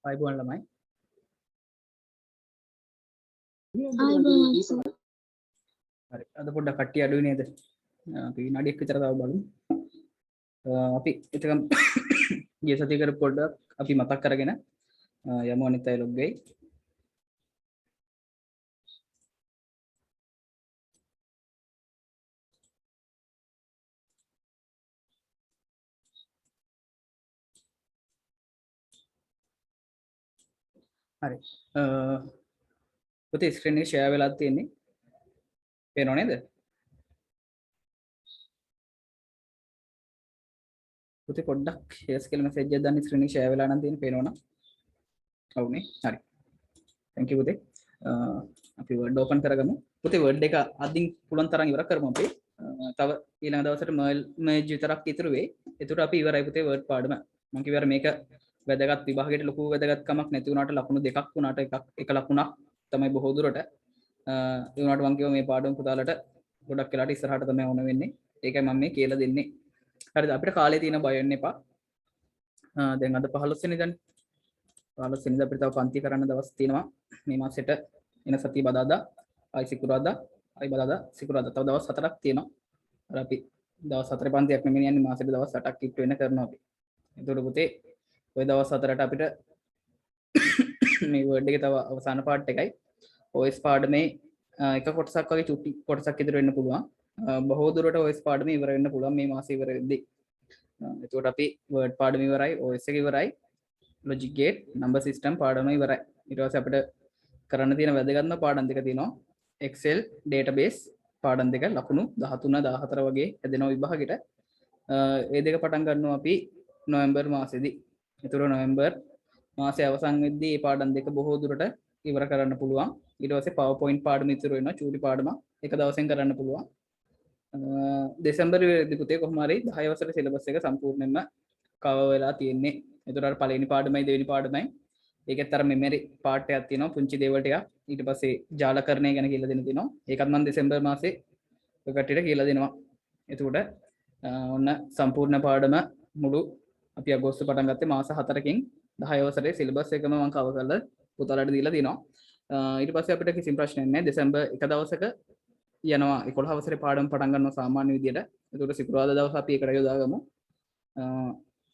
අයිබෝන් ළමයි. හරි. අද පොඩ්ඩක් කට්ටිය අඩුයි නේද? අපි විනාඩියක් විතර තව බලමු. අපි එතකම් ගිය සතිය කරපු පොඩ්ඩක් අපි මතක් කරගෙන යමු අනිත් අය ලොග් වෙයි. හරි. පුතේ ස්ක්‍රීන් එක ෂෙයා වෙලා තියෙන්නේ. පේනව නේද? පුතේ පොඩ්ඩක් ෂෙයාස් කියලා මැසේජ් එකක් දාන්න ස්ක්‍රීන් එක ෂෙයා වෙලා නම් තියෙන්නේ පේනවනම්. ඔව්නේ. හරි. thank you පුතේ. අපි වර්ඩ් ඕපන් කරගමු. පුතේ වර්ඩ් එක අදින් පුළුවන් තරම් ඉවර කරමු අපි. තව ඊළඟ දවසට මර්ජ් විතරක් ඉතුරු වෙයි. ඒකට අපි ඉවරයි පුතේ වර්ඩ් පාඩම. මම කිව්වා මේක වැදගත් විභාගයට ලොකු වැදගත්කමක් නැති වුණාට ලකුණු දෙකක් වුණාට එක ලකුණක් තමයි බොහෝ දුරට. ඒ වුණාට මම කිව්වා මේ පාඩම පුතාලට ගොඩක් වෙලාට ඉස්සරහට තමයි ඕන වෙන්නේ. ඒකයි මම මේ කියලා දෙන්නේ. හරිද? අපිට කාලේ තියෙන බය වෙන්න එපා. දැන් අද 15 වෙනිදානේ. 15 වෙනිදා අපිට තව පන්ති කරන්න දවස් තියෙනවා. මේ මාසෙට එන සතිය බදාදා, ආයි සිකුරාදා, ආයි බදාදා, සිකුරාදා. තව දවස් 4ක් තියෙනවා. අර අපි දවස් 4 පන්තියක් නෙමෙයි යන්නේ මාසෙට දවස් 8ක් කිට්ටු වෙන කරනවා අපි. එතකොට පුතේ ওই දවස් 4ට අපිට මේ වර්ඩ් එකේ තව අවසාන පාර්ට් එකයි OS පාඩමේ එක කොටසක් වගේ චුටි කොටසක් ඉදිරි වෙන්න පුළුවන්. බොහෝ දුරට OS පාඩමේ ඉවර වෙන්න පුළුවන් මේ මාසෙ ඉවර වෙද්දී. එතකොට අපි වර්ඩ් පාඩම ඉවරයි, OS එක ඉවරයි, logic gate, number system පාඩම ඉවරයි. ඊට පස්සේ අපිට කරන්න තියෙන වැදගත්ම පාඩම් දෙක තියෙනවා. Excel database පාඩම් දෙක ලකුණු 13 14 වගේ හැදෙනවා විභාගෙට. ඒ දෙක පටන් ගන්නවා අපි නොවැම්බර් මාසෙදී. ඒතර නොවැම්බර් මාසයේ අවසන් වෙද්දී මේ පාඩම් දෙක බොහෝ දුරට ඉවර කරන්න පුළුවන්. ඊට පස්සේ PowerPoint පාඩම ඉතුරු වෙනවා. චූටි පාඩම එක දවසෙන් කරන්න පුළුවන්. දෙසැම්බර් වෙද්දී පුතේ කොහොම හරි 10 වසරේ සිලබස් එක සම්පූර්ණයෙන්ම කවර් වෙලා තියෙන්නේ. ඒතර අර පළවෙනි පාඩමයි දෙවෙනි පාඩමයි. ඒකෙත් අර මෙමරි පාර්ට් එකක් තියෙනවා. පුංචි දේවල් ටිකක්. ඊට පස්සේ ජාලකරණය ගැන කියලා දෙන්න තියෙනවා. ඒකත් මම දෙසැම්බර් මාසේ ඔය කට්ටියට කියලා දෙනවා. එතකොට ඔන්න සම්පූර්ණ පාඩම මුළු අපි අගෝස්තු පටන් ගත්තේ මාස 4කින් 10 වසරේ සිලබස් එකම මම කවර් කරලා පුතාලට දීලා තියෙනවා. ඊට පස්සේ අපිට කිසිම ප්‍රශ්නයක් නැහැ. දෙසැම්බර් එක දවසක යනවා 11 වසරේ පාඩම පටන් ගන්නවා සාමාන්‍ය විදියට. ඒකට සිකුරාදා දවස් අපි ඒකට යොදාගමු.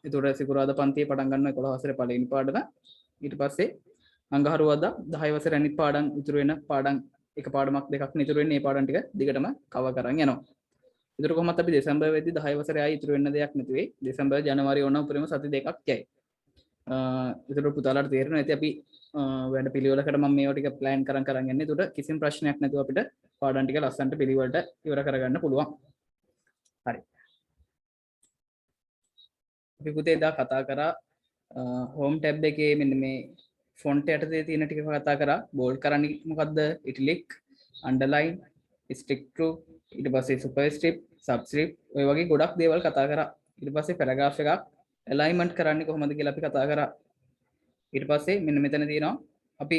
ඒකට සිකුරාදා පන්තියේ පටන් ගන්නවා 11 වසරේ පළවෙනි පාඩම. ඊට පස්සේ අඟහරුවාදා 10 වසරේ අනිත් පාඩම් ඉතුරු වෙන පාඩම් එක පාඩමක් දෙකක් ඉතුරු වෙන මේ පාඩම් ටික දිගටම කවර් කරන් යනවා. ඒතර කොහොමත් අපි දෙසැම්බර් වෙද්දී 10 වසරේ ආයි ඉතුරු වෙන්න දෙයක් නැති වෙයි. දෙසැම්බර් ජනවාරි ඕන උපරිම සති දෙකක් යයි. ඒතර පුතාලාට තේරෙනවා ඇති අපි වැඩ පිළිවෙලකට මම මේවා ටික ප්ලෑන් කරන් යන්නේ. ඒකට කිසිම ප්‍රශ්නයක් නැතුව අපිට පාඩම් ටික ලස්සනට පිළිවෙලට ඉවර කරගන්න පුළුවන්. හරි. අපි පුතේ එදා කතා කරා හෝම් ටැබ් එකේ මෙන්න මේ ෆොන්ට් යටතේ තියෙන ටික කතා කරා. බෝල්ඩ් කරන්නේ මොකද්ද? ඉටලික්, අන්ඩර්ලයින්, ස්ට්‍රික් ට්‍රූ, ඊට පස්සේ සුපර්ස්ක්‍රිප්ට්, සබ්ස්ක්‍රිප්ට් ඔය වගේ ගොඩක් දේවල් කතා කරා. ඊට පස්සේ පැරග්‍රාෆ් එකක් ඇලයින්මන්ට් කරන්නේ කොහොමද කියලා අපි කතා කරා. ඊට පස්සේ මෙන්න මෙතන තියෙනවා අපි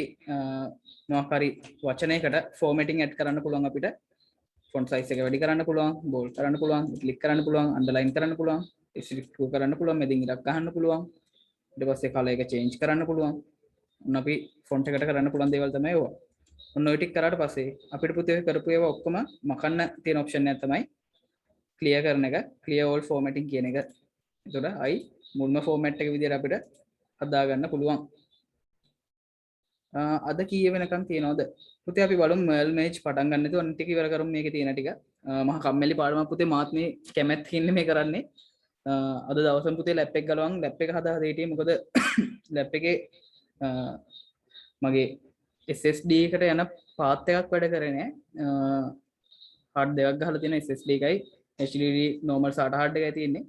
මොකක් හරි වචනයකට ෆෝමැටිං ඇඩ් කරන්න පුළුවන් අපිට. ෆොන්ට් සයිස් එක වැඩි කරන්න පුළුවන්, බෝල්ඩ් කරන්න පුළුවන්, ක්ලික් කරන්න පුළුවන්, අන්ඩර්ලයින් කරන්න පුළුවන්, රිස්ට්‍රික්ට් කරන්න පුළුවන්, මෙදින් ඉරක් ගහන්න පුළුවන්. ඊට පස්සේ කලර් එක චේන්ජ් කරන්න පුළුවන්. ඔන්න අපි ෆොන්ට් එකට කරන්න පුළුවන් දේවල් තමයි ඒවා. ඔන්න ඔය ටික කරාට පස්සේ අපිට පුතේ කරපු ඒවා ඔක්කොම මකන්න තියෙන ඔප්ෂන් එක තමයි ක්ලියර් කරන එක, ක්ලියර් ඕල් ෆෝමැටින් කියන එක. එතකොට අයි මුල්ම ෆෝමැට් එක විදිහට අපිට හදා ගන්න පුළුවන්. අද කීය වෙනකන් තියනවද පුතේ? අපි බලමු මර්ල් මේජ් පටන් ගන්න නැතුව අනිත් ටික ඉවර කරමු. මේකේ තියෙන ටික මහා කම්මැලි පාඩමක් පුතේ. මාත් මේ කැමැත්ත ඉන්නේ මේ කරන්නේ. අද දවසම පුතේ ලැප් එක ගලවන් ලැප් එක හදා හිටියේ. මොකද ලැප් එකේ මගේ SSD එකට යන පාත් එකක් වැඩ කරේ නෑ. හાર્ඩ් දෙකක් ගහලා තියෙන SSD එකයි HDD normal SATA hard එකයි තියෙන්නේ.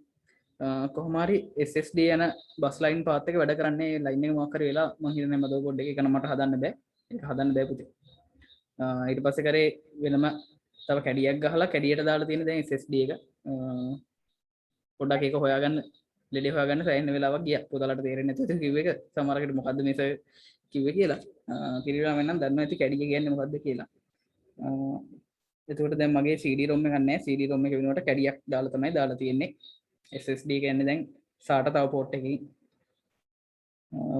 කොහොම හරි SSD යන බස් ලයින් පාත් එක වැඩ කරන්නේ. ලයින් එක මොකක් හරි වෙලා මම හිතන්නේ මදර්බෝඩ් එකේ කන මට හදන්න බෑ. ඒක හදන්න බෑ පුතේ. ඊට පස්සේ කරේ වෙනම තව කැඩියක් ගහලා කැඩියට දාලා තියෙන දැන් SSD එක. පොඩ්ඩක් ඒක හොයාගන්න ලෙඩේ හොයාගන්න සෑහෙන වෙලාවක් ගියා. පොතලට තේරෙන්නේ නැතුව කිව්ව එක සමහරකට මොකද්ද මේ සර් කිව්වේ කියලා. කිරිරාම නම් දන්නවා ඇති කැඩිය කියන්නේ මොකද්ද කියලා. එතකොට දැන් මගේ CD ROM එකක් නැහැ. CD ROM එක වෙනුවට කැඩියක් දාලා තමයි දාලා තියෙන්නේ. SSD කියන්නේ දැන් SATA තව පෝට් එකකින්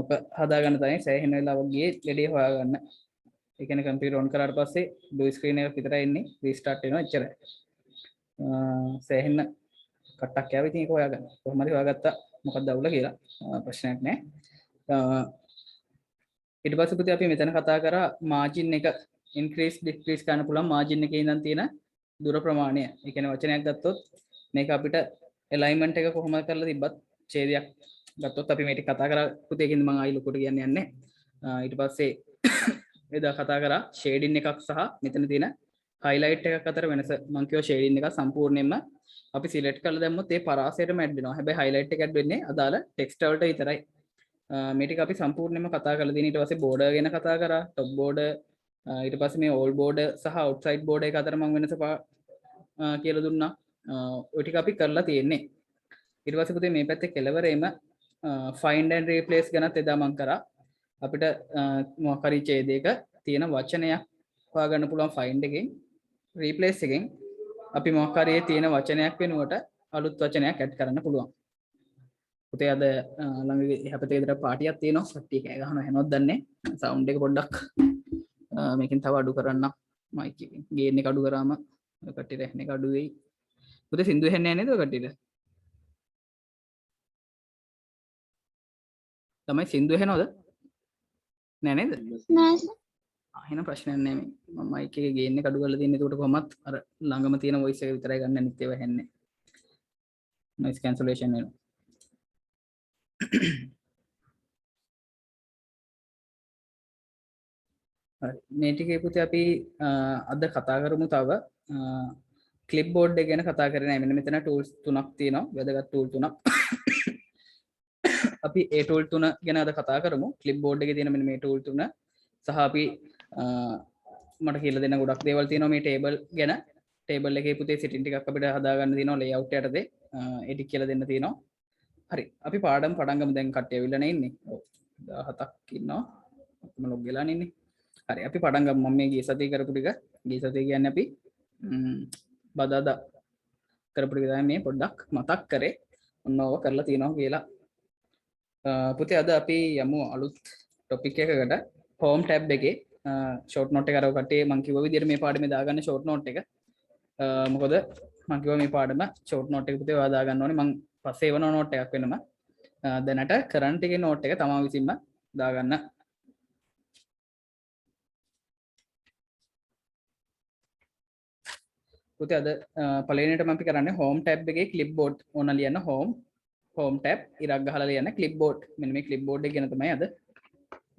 ඔක හදාගන්න තමයි සෑහෙන වෙලාවක් ගියේ ලෙඩේ හොයාගන්න. ඒ කියන්නේ කම්පියුටර් ඔන් කරාට පස්සේ බ්ලූ ස්ක්‍රීන් එක විතරයි එන්නේ. රීස්ටාර්ට් වෙනවා එච්චරයි. සෑහෙන කට්ටක් යාව. ඉතින් ඒක හොයාගන්න. කොහොම හරි හොයාගත්තා මොකක්ද අවුල කියලා ප්‍රශ්නයක් නැහැ. ඊට පස්සේ පුතේ අපි මෙතන කතා කරා මාජින් එක ඉන්ක්‍රීස් ඩික්‍රීස් කරන්න පුළුවන් මාජින් එකේ ඉඳන් තියෙන දුර ප්‍රමාණය. ඒ කියන්නේ වචනයක් ගත්තොත් මේක අපිට ඇලයින්මන්ට් එක කොහොමද කරලා තිබ්බත් ඡේදයක් ගත්තොත් අපි මේ ටික කතා කරා පුතේ. ඒකින්ද මම ආයි ලොකුට කියන්නේ නැහැ. ඊට පස්සේ එදා කතා කරා ෂේඩින් එකක් සහ මෙතන තියෙන හයිලයිට් එකක් අතර වෙනස. මම කියවා ෂේඩින් එක සම්පූර්ණයෙන්ම අපි සිලෙක්ට් කරලා දැම්මොත් ඒ පරාසයටම ඇඩ් වෙනවා. හැබැයි හයිලයිට් එක ඇඩ් වෙන්නේ අදාළ ටෙක්ස්ට් වලට විතරයි. මේ ටික අපි සම්පූර්ණයෙන්ම කතා කරලා තියෙන. ඊට පස්සේ බෝඩර් ගැන කතා කරා. টොප් බෝඩර් ඊට පස්සේ මේ ඕල් බෝඩර් සහ අවුට්සයිඩ් බෝඩර් එක අතර මම වෙනස කියලා දුන්නා. ඔය ටික අපි කරලා තියෙන්නේ. ඊට පස්සේ පුතේ මේ පැත්තේ කෙලවරේම find and replace ගැනත් එදා මම කරා. අපිට මොකක් හරි ඡේදයක තියෙන වචනයක් හොයාගන්න පුළුවන් find එකෙන් replace එකෙන් අපි මොකක් හරි තියෙන වචනයක් වෙනුවට අලුත් වචනයක් ඇඩ් කරන්න පුළුවන්. පුතේ අද ළඟදී එහා පැත්තේ විතර පාටියක් තියෙනවා. කට්ටිය කෑ ගහනවා එහෙමවත් දන්නේ. සවුන්ඩ් එක පොඩ්ඩක් මේකෙන් තව අඩු කරන්න. මයික් එකෙන් ගේන් එක අඩු කරාම කට්ටියට ඇහෙන එක අඩු වෙයි. පුතේ සින්දු ඇහෙන්නේ නැහැ නේද කට්ටියට? තමයි සින්දු ඇහෙනවද? නෑ නේද? නෑ. එහෙනම් ප්‍රශ්නයක් නෑ මේ. මම මයික් එකේ ගේන් එක අඩු කරලා තියෙන. ඒකට කොහොමත් අර ළඟම තියෙන වොයිස් එක විතරයි ගන්න. අනිත් ඒවා ඇහෙන්නේ. noise cancellation වෙනවා. මේ ටිකේ පුතේ අපි අද කතා කරමු තව ක්ලිප්බෝඩ් එක ගැන කතා කරන්නේ. මෙන්න මෙතන ටූල්ස් තුනක් තියෙනවා. වැදගත් ටූල් තුනක්. අපි ඒ ටූල් තුන ගැන අද කතා කරමු. ක්ලිප්බෝඩ් එකේ තියෙන මෙන්න මේ ටූල් තුන සහ අපි මට කියලා දෙන්න ගොඩක් දේවල් තියෙනවා මේ ටේබල් ගැන. ටේබල් එකේ පුතේ සෙටින් ටිකක් අපිට හදා ගන්න තියෙනවා ලේඅවුට් යටතේ. ඒ ටික කියලා දෙන්න තියෙනවා. හරි. අපි පාඩම් පටන් ගමු. දැන් කට්ටිය ඇවිල්ලා නේ ඉන්නේ. ඔව්. 17ක් ඉන්නවා. ඔක්කොම ලොග් වෙලා ඉන්නේ. හරි අපි පටන් ගමු. මම මේ ගිය සතියේ කරපු ටික ගිය සතියේ කියන්නේ අපි බදාදා කරපු ටික තමයි මේ පොඩ්ඩක් මතක් කරේ. ඔන්න ඕව කරලා තියෙනවා කියලා. පුතේ අද අපි යමු අලුත් ටොපික් එකකට. හෝම් ටැබ් එකේ ෂෝට් නෝට් එක අරව කට්ටිය මම කිව්ව විදිහට මේ පාඩමේ දාගන්න ෂෝට් නෝට් එක. මොකද මම කිව්වා මේ පාඩම ෂෝට් නෝට් එක පුතේ ඔයා දාගන්න ඕනේ. මම පස්සේ එවන නෝට් එකක් වෙනම. දැනට කරන්ට් එකේ නෝට් එක තමා විසින්ම දාගන්න. පුතේ අද පළවෙනියටම අපි කරන්නේ හෝම් ටැබ් එකේ ක්ලිප්බෝඩ් ඕන ලියන්න හෝම් ටැබ් ඉරක් ගහලා ලියන්න ක්ලිප්බෝඩ්. මෙන්න මේ ක්ලිප්බෝඩ් එක ගැන තමයි අද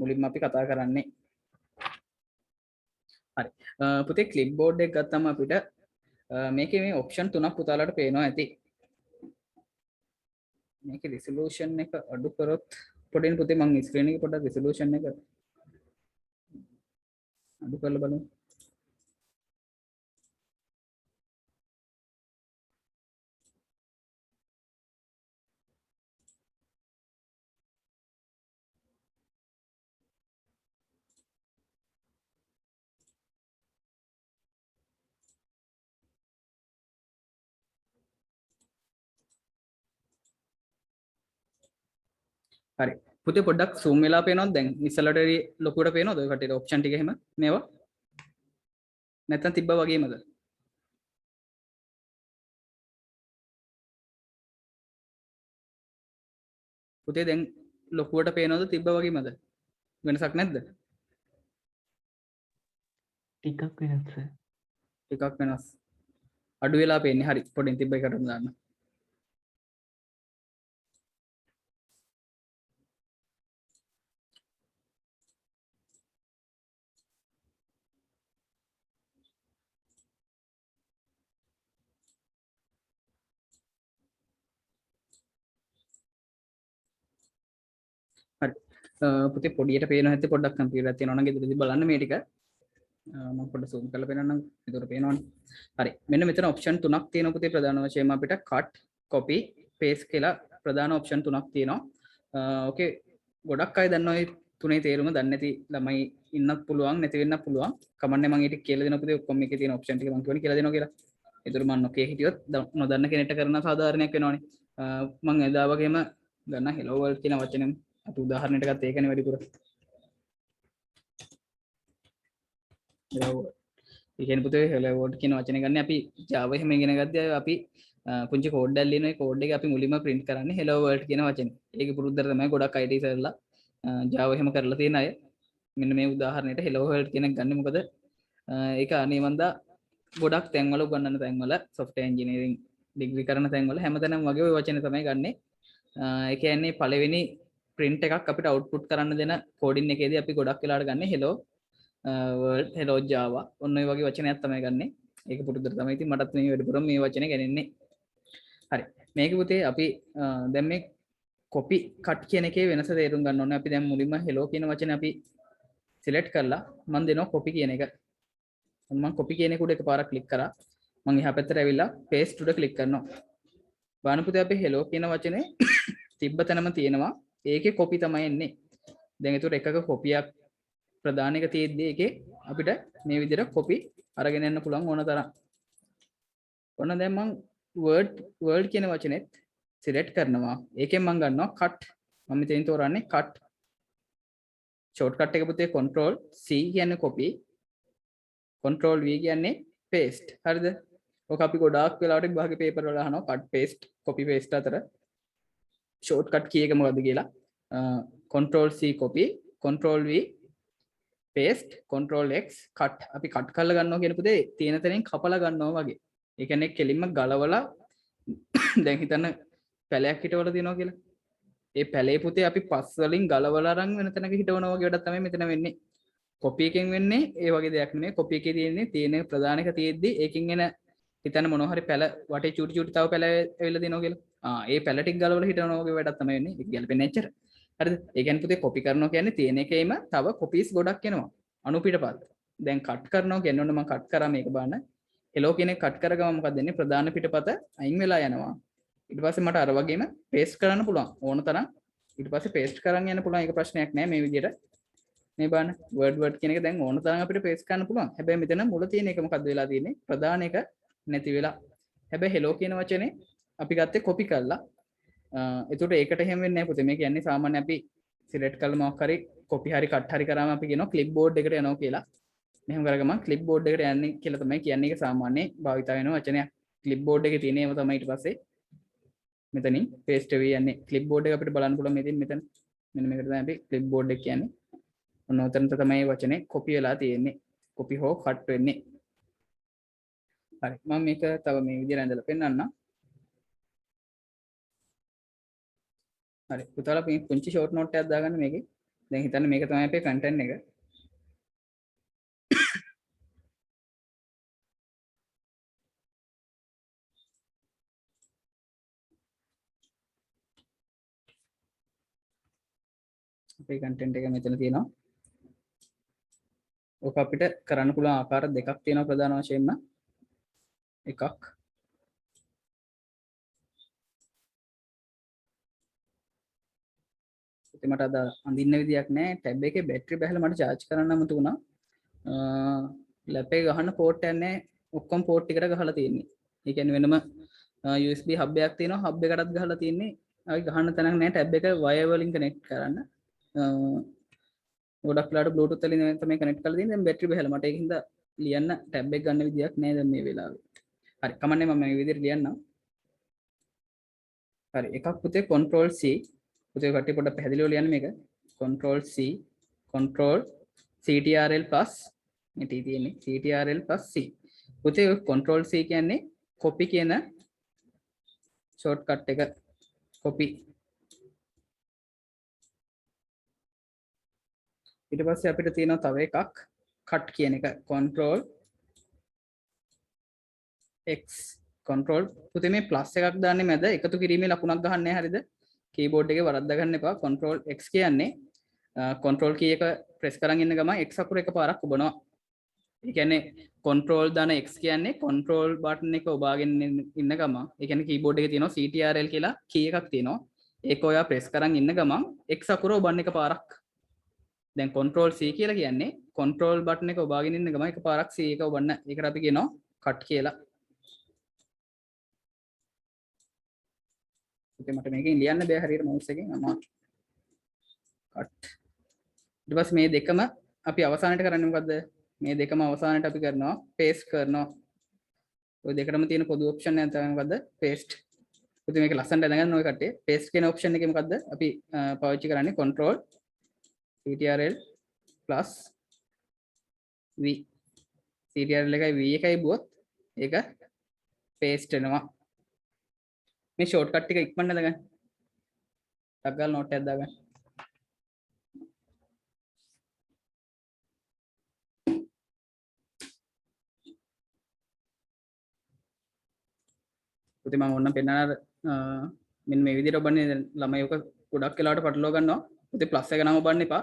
මුලින්ම අපි කතා කරන්නේ. හරි. පුතේ ක්ලිප්බෝඩ් එක ගත්තම අපිට මේකේ මේ ඔප්ෂන් තුනක් පුතාලට පේනවා ඇති. මේකේ රිසොලූෂන් එක අඩු කරොත් පොඩ්ඩෙන් පුතේ මම ස්ක්‍රීන් එකේ පොඩ්ඩක් රිසොලූෂන් එක අඩු කරලා බලමු. හරි පුතේ පොඩ්ඩක් zoom වෙලා පේනවද දැන් ඉස්සලට ලොකුවට පේනවද ඔය කටේ ඔප්ෂන් ටික එහෙම මේවා නැත්තම් තිබ්බා වගේමද පුතේ දැන් ලොකුවට පේනවද තිබ්බා වගේමද වෙනසක් නැද්ද ටිකක් වෙනස් සර්. ටිකක් වෙනස් අඩු වෙලා පේන්නේ හරි පොඩින් තිබ්බ එකටම දාන්න හරි පුතේ පොඩියට පේන හැටි පොඩ්ඩක් කම්පියුටර් එකක් තියෙනවා නම් ගෙදරදී බලන්න මේ ටික මම පොඩ්ඩක් zoom කරලා පෙන්නන්නම් ඒතර පේනවනේ හරි මෙන්න මෙතන ඔප්ෂන් තුනක් තියෙනවා පුතේ ප්‍රධාන වශයෙන්ම අපිට cut copy paste කියලා ප්‍රධාන ඔප්ෂන් තුනක් තියෙනවා ඕකේ ගොඩක් අය දන්නවා මේ තුනේ තේරුම දන්නේ නැති ළමයි ඉන්නත් පුළුවන් නැති වෙන්නත් පුළුවන් කමන්නේ මම ඊට කියලා දෙනවා පුතේ ඔක්කොම එකේ තියෙන ඔප්ෂන් ටික මම කියවනේ කියලා දෙනවා කියලා ඒතර මම නොකිය හිටියොත් නොදන්න කෙනෙක්ට කරන සාධාරණයක් වෙනවනේ මම එදා වගේම ගන්න hello world කියන වචනෙම අපි උදාහරණයකට ගත්ත ඒකනේ වැඩිපුර ඒ කියන්නේ පුතේ hello world කියන වචනේ ගන්න අපි Java එහෙම ඉගෙන ගද්දී අපි පුංචි කෝඩ් එකක් ලියන ඒ කෝඩ් එක අපි මුලින්ම print කරන්නේ hello world කියන වචනේ. ඒකේ පුරුද්දට තමයි ගොඩක් IT සර්ලා Java එහෙම කරලා තියෙන අය. මෙන්න මේ උදාහරණයට hello world කියන එක ගන්න මොකද ඒක අනේමන්දා ගොඩක් තැන්වල උගන්වන තැන්වල software engineering degree කරන තැන්වල හැමතැනම වගේ ওই වචනේ තමයි ගන්නෙ. ඒ කියන්නේ පළවෙනි print එකක් අපිට output කරන්න දෙන coding එකේදී අපි ගොඩක් වෙලාවට ගන්නේ hello world hello java ඔන්න ඔය වගේ වචනයක් තමයි ගන්නෙ. ඒක පුරුද්දට තමයි ඉතින් මටත් මේ වැඩිපුරම මේ වචනේ ගන්නේ. හරි මේක පුතේ අපි දැන් මේ copy cut කියන එකේ වෙනස තේරුම් ගන්න ඕනේ. අපි දැන් මුලින්ම hello කියන වචනේ අපි select කරලා මම දෙනවා copy කියන එක. මම copy කියන එක උඩ එකපාරක් click කරා. මම එහා පැත්තට ඇවිල්ලා paste උඩ click කරනවා. බලන්න පුතේ අපි hello කියන වචනේ තිබ්බ තැනම තියෙනවා. ඒකේ copy තමයි එන්නේ. දැන් ඒතර එකක copy එකක් ප්‍රධාන එක තියෙද්දි ඒකේ අපිට මේ විදිහට copy අරගෙන යන්න පුළුවන් ඕන තරම්. ඔන්න දැන් මම word කියන වචනේත් select කරනවා. ඒකෙන් මම ගන්නවා cut. මම මෙතෙන් තෝරන්නේ cut. shortcut එක පුතේ control C කියන්නේ copy. control V කියන්නේ paste. හරිද? ඔක අපි ගොඩාක් වෙලාවට විභාගේ paper වල අහනවා cut paste copy paste අතර shortcut key එක මොකද්ද කියලා. control C copy, control V paste, control X cut. අපි cut කරලා ගන්නවා කියන පුතේ තියෙන තැනින් කපලා ගන්නවා වගේ. ඒ කියන්නේ කෙලින්ම ගලවලා දැන් හිතන්න පැලයක් හිටවල තියෙනවා කියලා. ඒ පැලේ පුතේ අපි පස් වලින් ගලවලා අරන් වෙන තැනක හිටවනවා වගේ වැඩක් තමයි මෙතන වෙන්නේ. copy එකෙන් වෙන්නේ ඒ වගේ දෙයක් නෙමෙයි. copy එකේ තියෙන්නේ තියෙන ප්‍රධාන එක තියෙද්දි ඒකෙන් එන හිතන්න මොනවා හරි පැල වටේ චූටි චූටි තව පැල ඇවිල්ලා තියෙනවා කියලා. ඒ පැල ටික ගලවලා හිටවනවා වගේ වැඩක් තමයි වෙන්නේ. ඒක ගැලපෙන්නේ නැච්චර. හරිද? ඒ කියන්නේ පුතේ copy කරනවා කියන්නේ තියෙන එකේම තව copies ගොඩක් එනවා. අනු පිටපත්. දැන් cut කරනවා කියන්නේ ඔන්න මම cut කරා මේක බලන්න. hello කියන එක cut කරගම මොකක්ද වෙන්නේ? ප්‍රධාන පිටපත අයින් වෙලා යනවා. ඊට පස්සේ මට අර වගේම paste කරන්න පුළුවන්. ඕන තරම් ඊට පස්සේ paste කරන් යන්න පුළුවන්. ඒක ප්‍රශ්නයක් නෑ මේ විදිහට. මේ බලන්න word කියන එක දැන් ඕන තරම් අපිට paste කරන්න පුළුවන්. හැබැයි මෙතන මුල තියෙන එක මොකක්ද වෙලා තියෙන්නේ? ප්‍රධාන එක නැති වෙලා. හැබැයි hello කියන වචනේ අපි ගත්තේ copy කරලා. එතකොට ඒකට එහෙම වෙන්නේ නැහැ පුතේ. මේ කියන්නේ සාමාන්‍ය අපි select කරලා මොකක් හරි copy හරි cut හරි කරාම අපි කියනවා clipboard එකට යනවා කියලා. මෙහෙම කරගම clipboard එකට යන්නේ කියලා තමයි කියන්නේ. ඒක සාමාන්‍ය භාවිතා වෙන වචනයක්. clipboard එකේ තියෙන ඒවා තමයි ඊට පස්සේ මෙතනින් paste වෙවි යන්නේ. clipboard එක අපිට බලන්න පුළුවන් මෙතන මෙන්න මේකට තමයි අපි clipboard එක කියන්නේ. ඔන්න උතනට තමයි වචනේ copy වෙලා තියෙන්නේ. copy හෝ cut වෙන්නේ. හරි මම මේක තව මේ විදිහට ඇඳලා පෙන්නන්නම්. හරි පුතාලා මේ පුංචි ෂෝට් නෝට් එකක් දාගන්න මේකේ. දැන් හිතන්න මේක තමයි අපේ content එක. අපේ content එක මෙතන තියෙනවා. ඔක අපිට කරන්න පුළුවන් ආකාර දෙකක් තියෙනවා ප්‍රධාන වශයෙන්ම. එකක් මට අද අඳින්න විදියක් නැහැ. ටැබ් එකේ බැටරි බහලා මට charge කරන්න අමතක වුණා. ලැප් එක ගහන්න පෝට් එකක් නැහැ. ඔක්කොම පෝට් එකට ගහලා තියෙන්නේ. ඒ කියන්නේ වෙනම USB hub එකක් තියෙනවා. hub එකටත් ගහලා තියෙන්නේ අපි ගහන්න තැනක් නැහැ ටැබ් එක වයර් වලින් කනෙක්ට් කරන්න. ගොඩක් වෙලාවට Bluetooth වලින් තමයි කනෙක්ට් කරලා තියෙන්නේ. දැන් බැටරි බහලා මට ඒකින්ද ලියන්න ටැබ් එක ගන්න විදියක් නැහැ දැන් මේ වෙලාවේ. හරි කමන්නේ මම මේ විදිහට ලියන්නම්. හරි එකක් පුතේ control C පුතේ කට්ටිය පොඩ්ඩක් පැහැදිලිව ලියන්න මේක. control C control ctrl plus මේ T තියෙන්නේ ctrl plus C. පුතේ control C කියන්නේ copy කියන shortcut එක copy. ඊට පස්සේ අපිට තියෙනවා තව එකක් cut කියන එක control X control පුතේ මේ plus එකක් දාන්නේ මැද එකතු කිරීමේ ලකුණක් ගහන්නේ නැහැ හරියද keyboard එකේ වරද්දා ගන්න එපා control X කියන්නේ control key එක press කරන් ඉන්න ගමන් X අකුර එකපාරක් ඔබනවා ඒ කියන්නේ control දාන X කියන්නේ control button එක ඔබාගෙන ඉන්න ගමන් ඒ කියන්නේ keyboard එකේ තියෙනවා CTRL කියලා key එකක් තියෙනවා ඒක ඔයා press කරන් ඉන්න ගමන් X අකුර ඔබන්න එකපාරක් දැන් control C කියලා කියන්නේ control button එක ඔබාගෙන ඉන්න ගමන් එකපාරක් C එක ඔබන්න ඒකට අපි කියනවා cut කියලා මට මේකෙන් ලියන්න බෑ හරියට මවුස් එකෙන් අමාරු කට් ඊට පස්සේ මේ දෙකම අපි අවසානට කරන්නේ මොකද්ද මේ දෙකම අවසානට අපි කරනවා paste කරනවා ඔය දෙකටම තියෙන පොදු ඔප්ෂන් එක තමයි මොකද්ද paste ඉතින් මේක ලස්සනට දැනගන්න ඔය කට්ටිය paste කියන ඔප්ෂන් එකේ මොකද්ද අපි පාවිච්චි කරන්නේ control ctrl plus v ctrl එකයි v එකයි බුවොත් ඒක paste වෙනවා මේ shortcut ටික ඉක්මනට දාගන්න. ටක් ගාලා note එකක් දාගන්න. පුතේ මම ඕන්න පෙන්නන මෙන්න මේ විදිහට ඔබන්නේ ළමයි ඔක ගොඩක් වෙලාවට පටලවා ගන්නවා. පුතේ plus එක නම ඔබන්න එපා.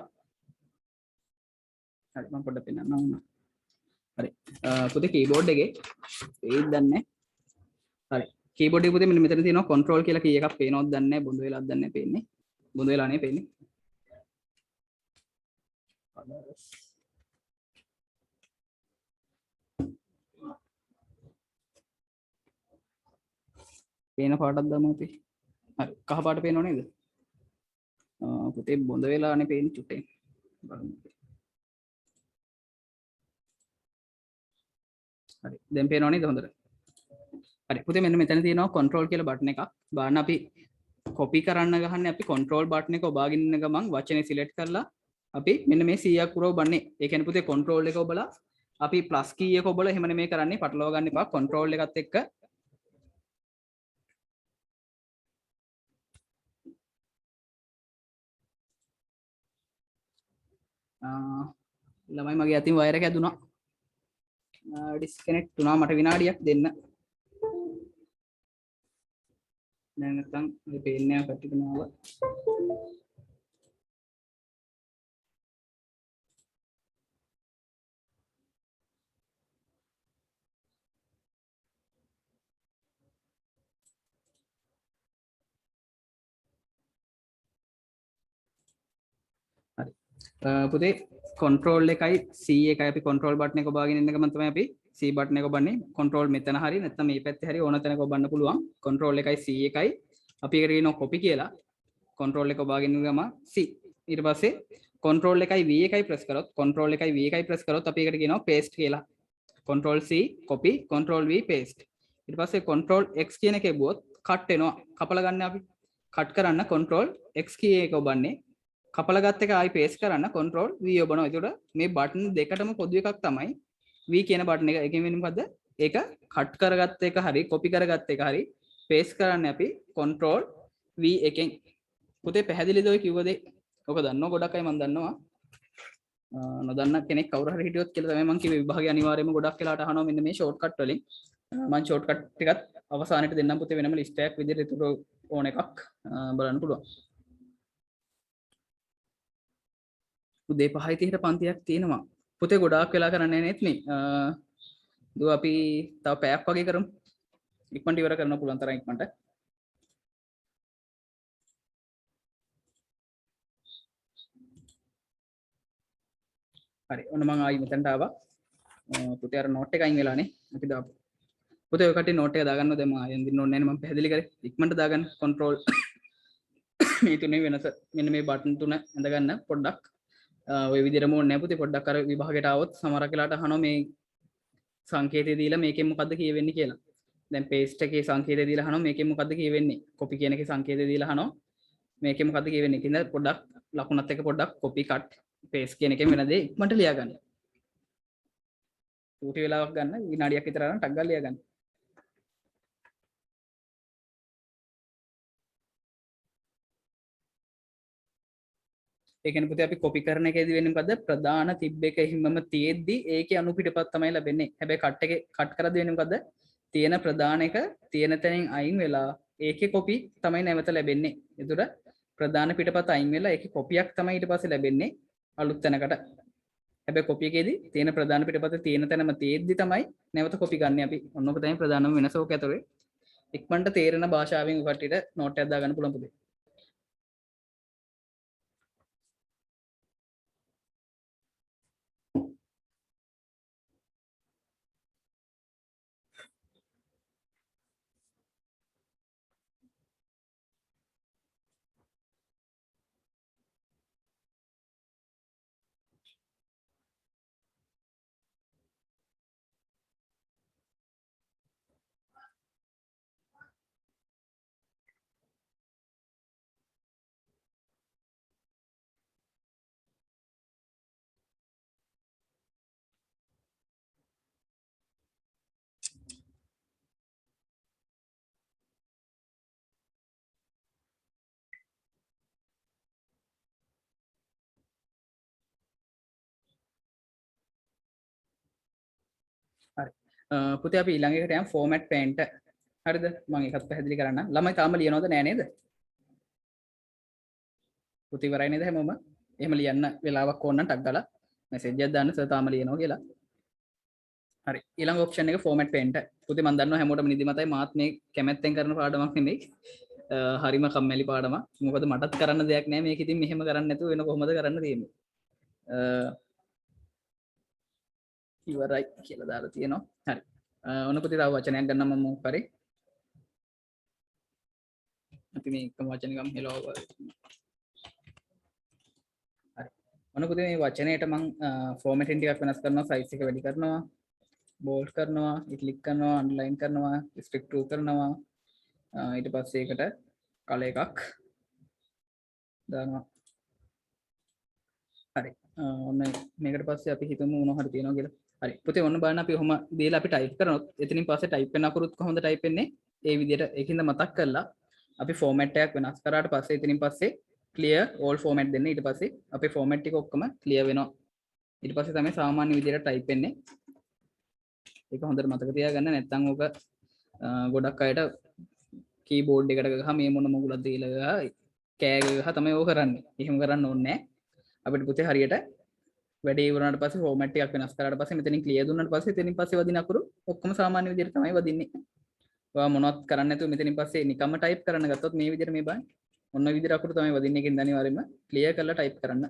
හරි මම පොඩ්ඩක් පෙන්නන්න ඕන. හරි. පුතේ keyboard එකේ page දන්නේ. හරි. keyboard එකේ පුතේ මෙන්න මෙතන තියෙනවා control කියලා key එකක් පේනවද දන්නේ නැහැ බොඳ වෙලාවක් දන්නේ නැහැ පේන්නේ බොඳ වෙලා නේ පේන්නේ පේන පාටක් දාමු අපි හරි කහ පාට පේනව නේද පුතේ බොඳ වෙලා නේ පේන්නේ චුට්ටෙන් බලමු හරි දැන් පේනව නේද හොඳට හරි පුතේ මෙන්න මෙතන තියෙනවා control කියලා බටන් එකක්. බාන්න අපි copy කරන්න ගහන්නේ අපි control button එක ඔබාගෙන ඉන්න ගමන් වචනේ select කරලා අපි මෙන්න මේ 100ක් පුරව බන්නේ. ඒ කියන්නේ පුතේ control එක ඔබලා අපි plus key එක ඔබලා එහෙම නෙමෙයි කරන්නේ පටලවා ගන්න එපා control එකත් එක්ක ළමයි මගේ අතින් වයර් එක ඇදුනා. disconnect වුණා මට විනාඩියක් දෙන්න. දැන් නැත්තම් මේ පේන්නේ නැහැ කට්ටියටම ආවා. හරි. පුතේ control එකයි C එකයි අපි control button එක ඔබාගෙන ඉන්න ගමන් තමයි අපි C button එක ඔබන්නේ control මෙතන හරි නැත්නම් මේ පැත්තේ හරි ඕන තැනක ඔබන්න පුළුවන් control එකයි C එකයි අපි එකට කියනවා copy කියලා control එක ඔබාගෙන ඉන්න ගමන් C ඊට පස්සේ control එකයි V එකයි press කරොත් control එකයි V එකයි press කරොත් අපි එකට කියනවා paste කියලා control C copy control V paste ඊට පස්සේ control X කියන එකේ බුවොත් cut වෙනවා කපලා ගන්න අපි cut කරන්න control X key එක ඔබන්නේ කපලා ගත්ත එක ආයි paste කරන්න control V ඔබනවා. ඒකට මේ button දෙකටම පොදු එකක් තමයි V කියන button එක. ඒකෙන් වෙන්නේ මොකද්ද? ඒක cut කරගත්ත එක හරි copy කරගත්ත එක හරි paste කරන්නේ අපි control V එකෙන්. පුතේ පැහැදිලිද ඔය කිව්ව දේ? ඔක දන්නව ගොඩක් අය මම දන්නවා. නොදන්න කෙනෙක් කවුරු හරි හිටියොත් කියලා තමයි මම කිව්වේ විභාගය අනිවාර්යයෙන්ම ගොඩක් වෙලාට අහනවා මෙන්න මේ shortcut වලින්. මම shortcut ටිකත් අවසානයේට දෙන්නම් පුතේ වෙනම list එකක් විදිහට ඒතර ඕන එකක් බලන්න පුළුවන්. උදේ 5:30ට පන්තියක් තියෙනවා. පුතේ ගොඩාක් වෙලා කරන්නේ නැත් නේ. දුව අපි තව පැයක් වගේ කරමු. ඉක්මනට ඉවර කරන්න පුළුවන් තරම් ඉක්මනට. හරි. ඔන්න මම ආයි මෙතනට ආවා. පුතේ අර නෝට් එක අයින් වෙලානේ. අපි දාපු. පුතේ ඔය කට්ටිය නෝට් එක දාගන්නව දැන් මම ආයෙත් දින්න ඕනේ නැහැ නේ මම පැහැදිලි කරේ. ඉක්මනට දාගන්න control මේ තුනේ වෙනස මෙන්න මේ බටන් තුන ඇඳ ගන්න පොඩ්ඩක් ඔය විදිහටම ඕනේ නැහැ පුතේ පොඩ්ඩක් අර විභාගයට ආවොත් සමහරක් වෙලාවට අහනවා මේ සංකේතය දීලා මේකෙන් මොකද්ද කියවෙන්නේ කියලා. දැන් paste එකේ සංකේතය දීලා අහනවා මේකෙන් මොකද්ද කියවෙන්නේ. copy කියන එකේ සංකේතය දීලා අහනවා මේකෙන් මොකද්ද කියවෙන්නේ. ඉතින් පොඩ්ඩක් ලකුණත් එක්ක පොඩ්ඩක් copy cut paste කියන එකෙන් වෙන දේ ඉක්මනට ලියා ගන්න. ඌටි වෙලාවක් ගන්න විනාඩියක් විතර අරන් ටක් ගාලා ලියා ගන්න. ඒ කියන්නේ පුතේ අපි copy කරන එකේදී වෙන්නේ මොකද්ද? ප්‍රධාන තිබ්බ එක හිමම තියෙද්දි ඒකේ අනු පිටපත් තමයි ලැබෙන්නේ. හැබැයි cut එකේ cut කරද්දී වෙන්නේ මොකද්ද? තියෙන ප්‍රධාන එක තියෙන තැනින් අයින් වෙලා ඒකේ copy තමයි නැවත ලැබෙන්නේ. ඒතර ප්‍රධාන පිටපත අයින් වෙලා ඒකේ copyයක් තමයි ඊට පස්සේ ලැබෙන්නේ අලුත් තැනකට. හැබැයි copy එකේදී තියෙන ප්‍රධාන පිටපත තියෙන තැනම තියෙද්දි තමයි නැවත copy ගන්න අපි. ඔන්නෝක තමයි ප්‍රධානම වෙනස ඕක ඇතුලේ. ඉක්මනට තේරෙන භාෂාවෙන් උකට්ටියට නෝට් එකක් දාගන්න පුළුවන් පුතේ. හරි. පුතේ අපි ඊළඟ එකට යමු format paint. හරිද? මම ඒකත් පැහැදිලි කරන්න. ළමයි තාම ලියනවද නෑ නේද? පුතේ ඉවරයි නේද හැමෝම? එහෙම ලියන්න වෙලාවක් ඕන නම් ටක් ගාලා මැසේජ් එකක් දාන්න සර් තාම ලියනවා කියලා. හරි. ඊළඟ ඔප්ෂන් එක format paint. පුතේ මම දන්නවා හැමෝටම නිදිමතයි මාත් මේ කැමැත්තෙන් කරන පාඩමක් නෙමෙයි. හරිම කම්මැලි පාඩමක්. මොකද මටත් කරන්න දෙයක් නෑ මේක ඉතින් මෙහෙම කරන්න නැතුව වෙන කොහොමද කරන්න තියෙන්නේ. ඉවරයි කියලා දාලා තියෙනවා. හරි. ඔන්න පුතේ තව වචනයක් ගන්නම් මම මොකක් හරි. අපි මේ එකම වචනයකම hello. හරි. ඔන්න පුතේ මේ වචනයට මම formatting ටිකක් වෙනස් කරනවා, size එක වැඩි කරනවා, bold කරනවා, italic කරනවා, underline කරනවා, strict through කරනවා. ඊට පස්සේ ඒකට color එකක් දානවා. හරි. ඔන්න මේකට පස්සේ අපි හිතමු මොනවා හරි තියනවා කියලා. හරි. පුතේ ඔන්න බලන්න අපි ඔහොම දීලා අපි type කරනොත් එතනින් පස්සේ type වෙන අකුරුත් කොහොමද type වෙන්නේ? ඒ විදිහට ඒකින්ද මතක් කරලා අපි format එකක් වෙනස් කරාට පස්සේ එතනින් පස්සේ clear all format දෙන්න. ඊට පස්සේ අපේ format ටික ඔක්කොම clear වෙනවා. ඊට පස්සේ තමයි සාමාන්‍ය විදිහට type වෙන්නේ. ඒක හොඳට මතක තියාගන්න. නැත්නම් ඕක ගොඩක් අයට keyboard එකට ගහම මේ මොන මොකුලක් දීලා කෑ ගහ තමයි ඕක කරන්නේ. එහෙම කරන්න ඕනේ නැහැ. අපිට පුතේ හරියට වැඩේ ඉවරනට පස්සේ format එකක් වෙනස් කරාට පස්සේ මෙතනින් clear දුන්නාට පස්සේ එතනින් පස්සේ වදින අකුරු ඔක්කොම සාමාන්‍ය විදිහට තමයි වදින්නේ. ඔයා මොනවත් කරන්නේ නැතුව මෙතනින් පස්සේ නිකම්ම type කරන්න ගත්තොත් මේ විදිහට මේ බලන්න. ඔන්න ඔය විදිහට අකුරු තමයි වදින්නේ. ඒකෙන් අනිවාර්යයෙන්ම clear කරලා type කරන්න.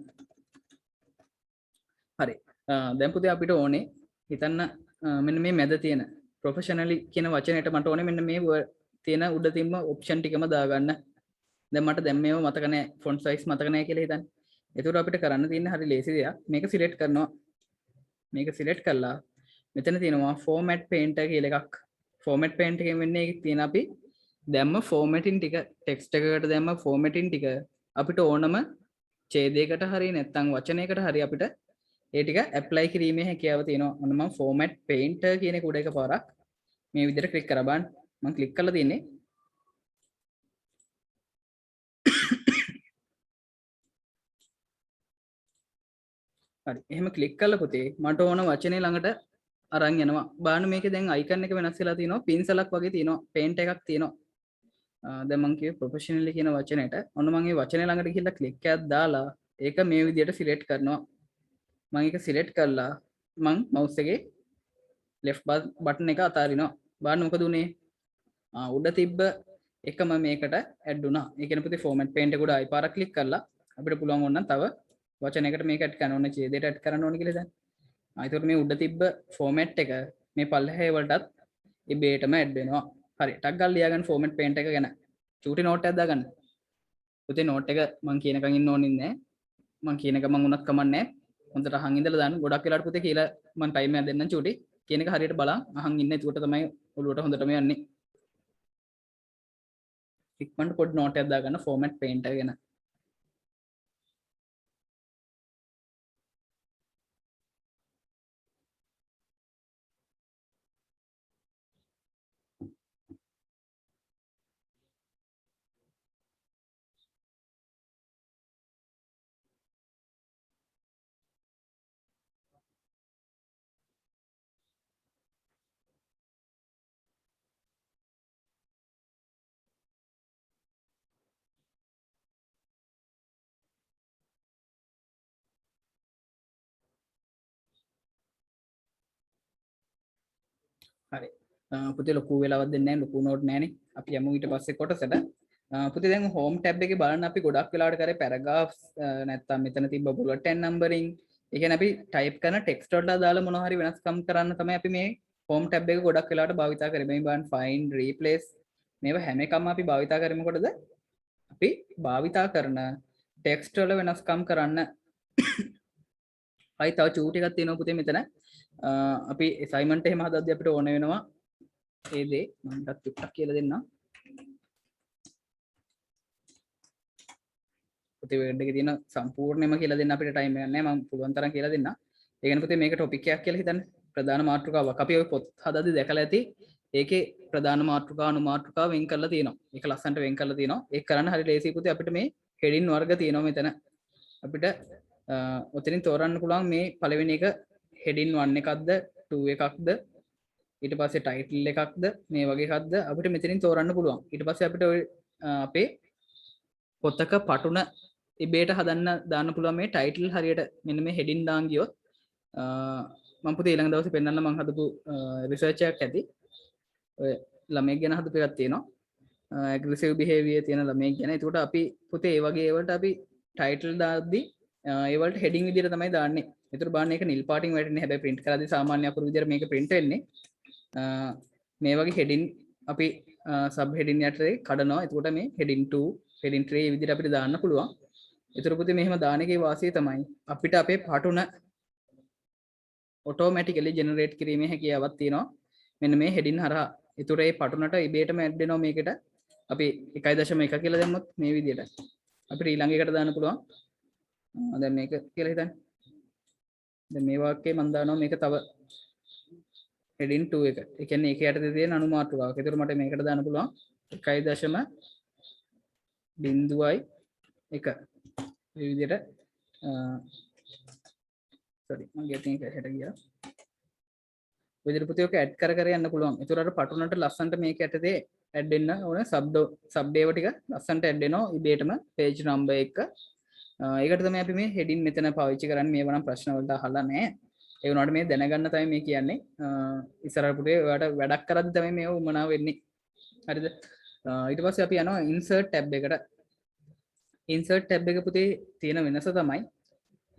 හරි. දැන් පුතේ අපිට ඕනේ හිතන්න මෙන්න මේ මැද තියෙන professionally කියන වචනයට මට ඕනේ මෙන්න මේ තියෙන උඩ තියම option ටිකම දාගන්න. දැන් මට දැන් මේව මතක නැහැ font size මතක නැහැ කියලා හිතන්න. එතකොට අපිට කරන්න තියෙන්නේ හරි ලේසි දෙයක්. මේක select කරනවා. මේක select කළා. මෙතන තියෙනවා format painter කියලා එකක්. format paint එකෙන් වෙන්නේ ඒක තියෙන අපි දැම්ම formatting ටික text එකකට දැම්ම formatting ටික අපිට ඕනම ඡේදයකට හරි නැත්නම් වචනයකට හරි අපිට ඒ ටික apply කිරීමේ හැකියාව තියෙනවා. ඔන්න මම format painter කියන එක උඩ එකපාරක් මේ විදිහට click කරා බලන්න. මම click කරලා තියෙන්නේ හරි. එහෙම ක්ලික් කළා පුතේ මට ඕන වචනේ ළඟට අරන් යනවා. බලන්න මේකේ දැන් icon එක වෙනස් වෙලා තියෙනවා. පින්සලක් වගේ තියෙනවා. paint එකක් තියෙනවා. දැන් මම කිව්වේ professionally කියන වචනයට. ඔන්න මම මේ වචනේ ළඟට ගිහිල්ලා ක්ලික් එකක් දාලා ඒක මේ විදිහට select කරනවා. මම ඒක select කරලා මම mouse එකේ left button එක අතාරිනවා. බලන්න මොකද උනේ? උඩ තිබ්බ එකම මේකට add වුණා. ඒ කියන්නේ පුතේ format paint එක උඩ ආයි පාරක් ක්ලික් කරලා අපිට පුළුවන් ඕන නම් තව වචනයකට මේක ඇඩ් කරන්න ඕනේ ඡේදයට ඇඩ් කරන්න ඕනේ කියලා දැන්. ඒතකොට මේ උඩ තිබ්බ format එක මේ පල්ලෙහා වලටත් ඉබේටම ඇඩ් වෙනවා. හරි. ටක් ගාලා ලියාගන්න format paint එක ගැන. චූටි නෝට් එකක් දාගන්න. පුතේ නෝට් එක මං කියනකන් ඉන්න ඕනේ නැහැ. මං කියනක මං උනත් කමන්නේ. හොඳට අහන් ඉඳලා දාන්න. ගොඩක් වෙලාවට පුතේ කියලා මං ටයිම් එකක් දෙන්නම් චූටි. කියන එක හරියට බලන් අහන් ඉන්න. එතකොට තමයි ඔළුවට හොඳටම යන්නේ. ඉක්මනට පොඩි නෝට් එකක් දාගන්න ෆෝමැට් පේන්ට් එක ගැන. හරි. පුතේ ලොකු වෙලාවක් දෙන්නේ නැහැ. ලොකු නෝට් නැහනේ. අපි යමු ඊට පස්සේ කොටසට. පුතේ දැන් හෝම් ටැබ් එකේ බලන්න අපි ගොඩක් වෙලාවට කරේ පැරග්‍රාෆ්ස් නැත්තම් මෙතන තිබ්බ බුලට් ඇන් නම්බරින්. ඒ කියන්නේ අපි ටයිප් කරන ටෙක්ස්ට් වලට දාලා මොනවා හරි වෙනස්කම් කරන්න තමයි අපි මේ හෝම් ටැබ් එක ගොඩක් වෙලාවට භාවිතා කරේ. මේ බලන්න find replace මේවා හැම එකම අපි භාවිතා කරේ මොකටද? අපි භාවිතා කරන ටෙක්ස්ට් වල වෙනස්කම් කරන්න. අයි තව චූටි එකක් තියෙනවා පුතේ මෙතන. අපි assignment එහෙම හදද්දී අපිට ඕන වෙනවා ඒ දේ මම ටිකක් කියලා දෙන්නම්. පුතේ වර්ඩ් එකේ තියෙන සම්පූර්ණයෙන්ම කියලා දෙන්න අපිට ටයිම් එකක් නැහැ. මම පුළුවන් තරම් කියලා දෙන්නම්. ඒ කියන්නේ පුතේ මේක ටොපික් එකක් කියලා හිතන්න. ප්‍රධාන මාතෘකාවක්. අපි ওই පොත් හදද්දී දැකලා ඇති. ඒකේ ප්‍රධාන මාතෘකා අනු මාතෘකා වෙන් කරලා තියෙනවා. ඒක ලස්සනට වෙන් කරලා තියෙනවා. ඒක කරන්න හරි ලේසි පුතේ. අපිට මේ හෙඩින් වර්ග තියෙනවා මෙතන. අපිට ඔතනින් තෝරන්න පුළුවන් මේ පළවෙනි එක හෙඩින් 1 එකක්ද 2 එකක්ද ඊට පස්සේ ටයිටල් එකක්ද මේ වගේ එකක්ද අපිට මෙතනින් තෝරන්න පුළුවන්. ඊට පස්සේ අපිට අපේ පොතක පටුන ඉබේට හදන්න දාන්න පුළුවන් මේ ටයිටල් හරියට මෙන්න මේ හෙඩින් දාන් ගියොත් මම පුතේ ඊළඟ දවසේ පෙන්නන්න මම හදපු රිසර්ච් එකක් ඇති. ඔය ළමයෙක් ගැන හදපු එකක් තියෙනවා. ඇග්‍රෙසිව් බිහේවියර් තියෙන ළමයෙක් ගැන. ඒකට අපි පුතේ ඒ වගේ ඒවලට අපි ටයිටල් දාද්දි ඒවලට හෙඩින් විදිහට තමයි දාන්නේ. ඒතර බලන්න ඒක නිල් පාටින් වැටෙන්නේ. හැබැයි print කරද්දී සාමාන්‍ය අකුරු විදිහට මේක print වෙන්නේ. මේ වගේ හෙඩින් අපි සබ් හෙඩින් යටතේ කඩනවා. එතකොට මේ හෙඩින් 2, හෙඩින් 3 මේ විදිහට අපිට දාන්න පුළුවන්. ඒතර පුතේ මෙහෙම දාන එකේ වාසිය තමයි අපිට අපේ පටුන ඔටෝමැටිකලි ජෙනරේට් කිරීමේ හැකියාවක් තියෙනවා. මෙන්න මේ හෙඩින් හරහා. ඒතර ඒ පටුනට ඉබේටම ඇඩ් වෙනවා මේකට. අපි 1.1 කියලා දැම්මොත් මේ විදිහට අපිට ඊළඟ එකට දාන්න පුළුවන්. දැන් මේක කියලා හිතන්න. දැන් මේ වාක්‍යය මම දානවා මේක තව heading 2 එක. ඒ කියන්නේ ඒක යටතේ තියෙන අනුමාත්‍රාවක්. ඒතර මට මේකට දාන්න පුළුවන් 1.01. මේ විදිහට sorry මම getting එක හෙට ගියා. විදිහට පුතේ ඔක ඇඩ් කර යන්න පුළුවන්. ඒතර අර පටුනට ලස්සන්ට මේක යටතේ ඇඩ් වෙන්න ඕන සබ් ඒව ටික ලස්සන්ට ඇඩ් වෙනවා ඉබේටම page number 1. ඒකට තමයි අපි මේ heading මෙතන පාවිච්චි කරන්නේ. මේව නම් ප්‍රශ්න වලට අහලා නැහැ. ඒ වුණාට මේ දැනගන්න තමයි මේ කියන්නේ. ඉස්සරහ පුතේ ඔයාලට වැඩක් කරද්දි තමයි මේව උමනා වෙන්නේ. හරිද? ඊට පස්සේ අපි යනවා insert tab එකට. insert tab එක පුතේ තියෙන වෙනස තමයි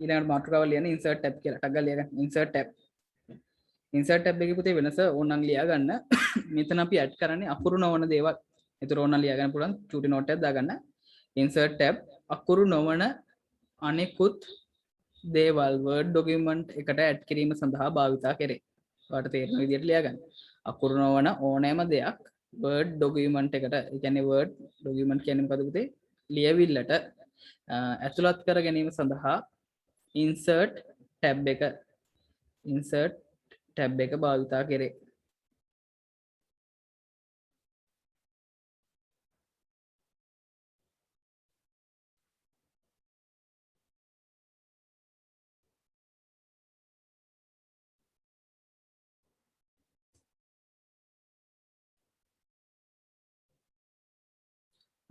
ඊළඟට මාතෘකාව ලියන insert tab කියලා. ටග් ගාලා ලියගන්න insert tab. insert tab එකේ පුතේ වෙනස ඕනනම් ලියා ගන්න. මෙතන අපි ඇඩ් කරන්නේ අකුරු නොවන දේවල්. ඒතර ඕනනම් ලියා ගන්න පුළුවන් චූටි නෝට් එකක් දාගන්න. insert tab අකුරු නොවන අනෙකුත් දේවල් Word document එකට ඇඩ් කිරීම සඳහා භාවිතා කෙරේ. ඔයාලට තේරෙන විදිහට ලියා ගන්න. අකුරු නොවන ඕනෑම දෙයක් Word document එකට, ඒ කියන්නේ Word document කියන්නේ මොකද පුතේ? ලියවිල්ලට ඇතුළත් කර ගැනීම සඳහා insert tab එක භාවිතා කෙරේ.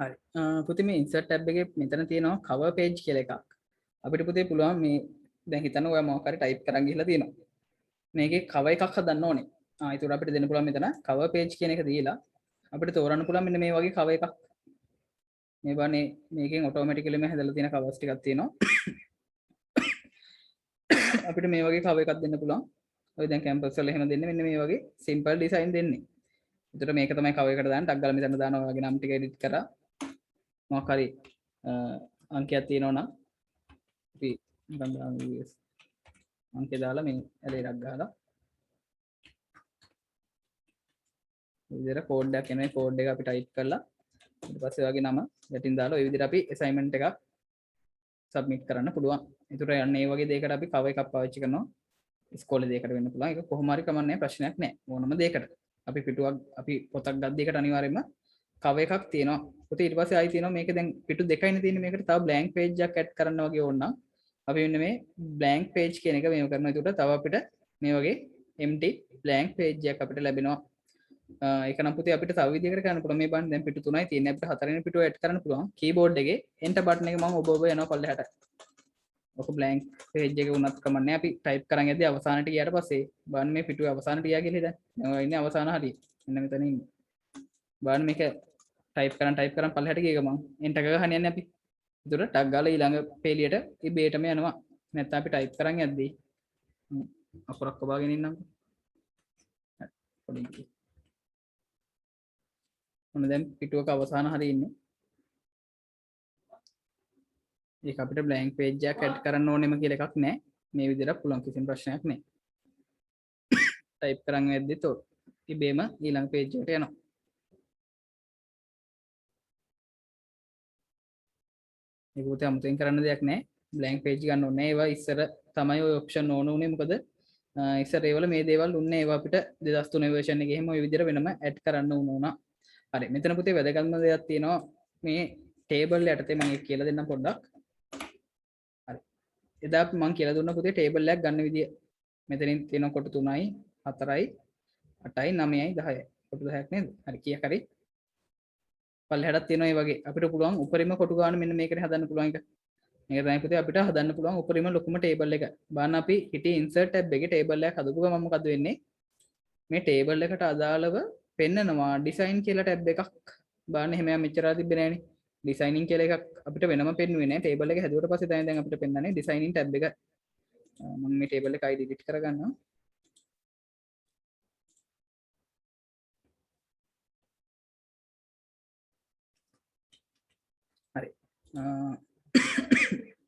හරි. පුතේ මේ insert tab එකේ මෙතන තියෙනවා cover page කියලා එකක්. අපිට පුතේ පුළුවන් මේ දැන් හිතන්න ඔයා මොකක් හරි type කරන් ගිහලා තියෙනවා. මේකේ cover එකක් හදන්න ඕනේ. ඒතකොට අපිට දෙන්න පුළුවන් මෙතන cover page කියන එක දීලා අපිට තෝරන්න පුළුවන් මෙන්න මේ වගේ cover එකක්. මේ වනේ මේකෙන් automatically මේ හැදලා තියෙන covers ටිකක් තියෙනවා. අපිට මේ වගේ cover එකක් දෙන්න පුළුවන්. ඔය දැන් campus වල එහෙම දෙන්නේ මෙන්න මේ වගේ simple design දෙන්නේ. ඒතකොට මේක තමයි cover එකට දාන්න ටක් ගාලා මෙතන දානවා වගේ නම් ටික edit කරා මොකක් හරි අංකයක් තියෙනවා නම් අපි අංකය දාලා මේ ඇරේ එකක් ගහලා විදිහට කෝඩ් එකක් එනවා. කෝඩ් එක අපි ටයිප් කරලා ඊට පස්සේ වගේ නම යටින් දාලා ওই විදිහට අපි assignment එකක් සබ්මිට් කරන්න පුළුවන්. ඒතර යන්නේ මේ වගේ දෙයකට අපි කව එකක් පාවිච්චි කරනවා. ඉස්කෝලේ දෙයකට වෙන්න පුළුවන්. ඒක කොහොම හරි කමන්නේ ප්‍රශ්නයක් නෑ. ඕනම දෙයකට. අපි පිටුවක් අපි පොතක් ගද්දියකට අනිවාර්යයෙන්ම කව එකක් තියෙනවා. පුතේ ඊට පස්සේ ආයි තියෙනවා මේක දැන් පිටු දෙකයිනේ තියෙන්නේ මේකට තව blank page එකක් add කරන්න වගේ ඕන නම් අපි මෙන්න මේ blank page කියන එක මේව කරනවා. ඒකට තව අපිට මේ වගේ empty blank page එකක් අපිට ලැබෙනවා. ඒක නම් පුතේ අපිට තව විදිහකට කරන්න පුළුවන්. මේ බලන්න දැන් පිටු 3යි තියෙන්නේ. අපිට 4 වෙනි පිටුව add කරන්න පුළුවන්. keyboard එකේ enter button එක මම ඔබ යනවා පල්ලෙහාට. ඔක blank page එක වුණත් කමන්නේ. අපි type කරන් යද්දී අවසානට ගියාට පස්සේ බලන්න මේ පිටුවේ අවසානට ගියා කියලා දැන්. දැන් ඉන්නේ අවසාන හරිය. මෙන්න මෙතන ඉන්නේ. බලන්න මේක type කරන් පල්ලෙහාට ගිය ගමන් enter එක ගහන්න යන්නේ අපි. ඒතර ටක් ගාලා ඊළඟ පේලියට ඉබේටම යනවා. නැත්නම් අපි type කරන් යද්දී අකුරක් ඔබාගෙන ඉන්නම්. පොඩි ඔන්න දැන් පිටුවක අවසාන හරිය ඉන්නේ. ඒක අපිට blank page එකක් add කරන්න ඕනෙම කියලා එකක් නැහැ. මේ විදිහට පුළුවන් කිසිම ප්‍රශ්නයක් නැහැ. type කරන් යද්දිත් ඉබේම ඊළඟ page එකට යනවා. ඒක උතේ අමුතෙන් කරන්න දෙයක් නැහැ. blank page ගන්න ඕනේ. ඒවා ඉස්සර තමයි ওই option ඕන උනේ. මොකද ඉස්සර ඒවල මේ දේවල් උන්නේ ඒවා අපිට 2003 version එකේ එහෙම ওই විදිහට වෙනම add කරන්න උනා. හරි මෙතන පුතේ වැදගත්ම දෙයක් තියෙනවා මේ ටේබල් යටතේ මම ඒක කියලා දෙන්නම් පොඩ්ඩක්. හරි. එදා මම කියලා දුන්නා පුතේ ටේබල් එකක් ගන්න විදිය. මෙතනින් තියෙන කොට 3යි 4යි 8යි 9යි 10යි. කොට 10ක් නේද? හරි කීයක් හරි. පල්ලෙහාටත් තියෙනවා මේ වගේ. අපිට පුළුවන් උපරිම කොට ගන්න මෙන්න මේකට හදන්න පුළුවන් එක. මේක තමයි පුතේ අපිට හදන්න පුළුවන් උපරිම ලොකුම ටේබල් එක. බලන්න අපි හිතේ insert tab එකේ ටේබල් එකක් හදපු ගමන් මොකද වෙන්නේ? මේ ටේබල් එකට අදාළව පෙන්නනවා ඩිසයින් කියලා ටැබ් එකක්. බලන්න එහෙම මෙච්චර තිබ්බේ නෑනේ. ඩිසයිනින් කියලා එකක් අපිට වෙනම පෙන්නුවේ නෑ. ටේබල් එක හැදුවට පස්සේ තමයි දැන් අපිට පෙන්නන්නේ ඩිසයිනින් ටැබ් එක. මම මේ ටේබල් එක ඩිලීට් කරගන්නවා. හරි.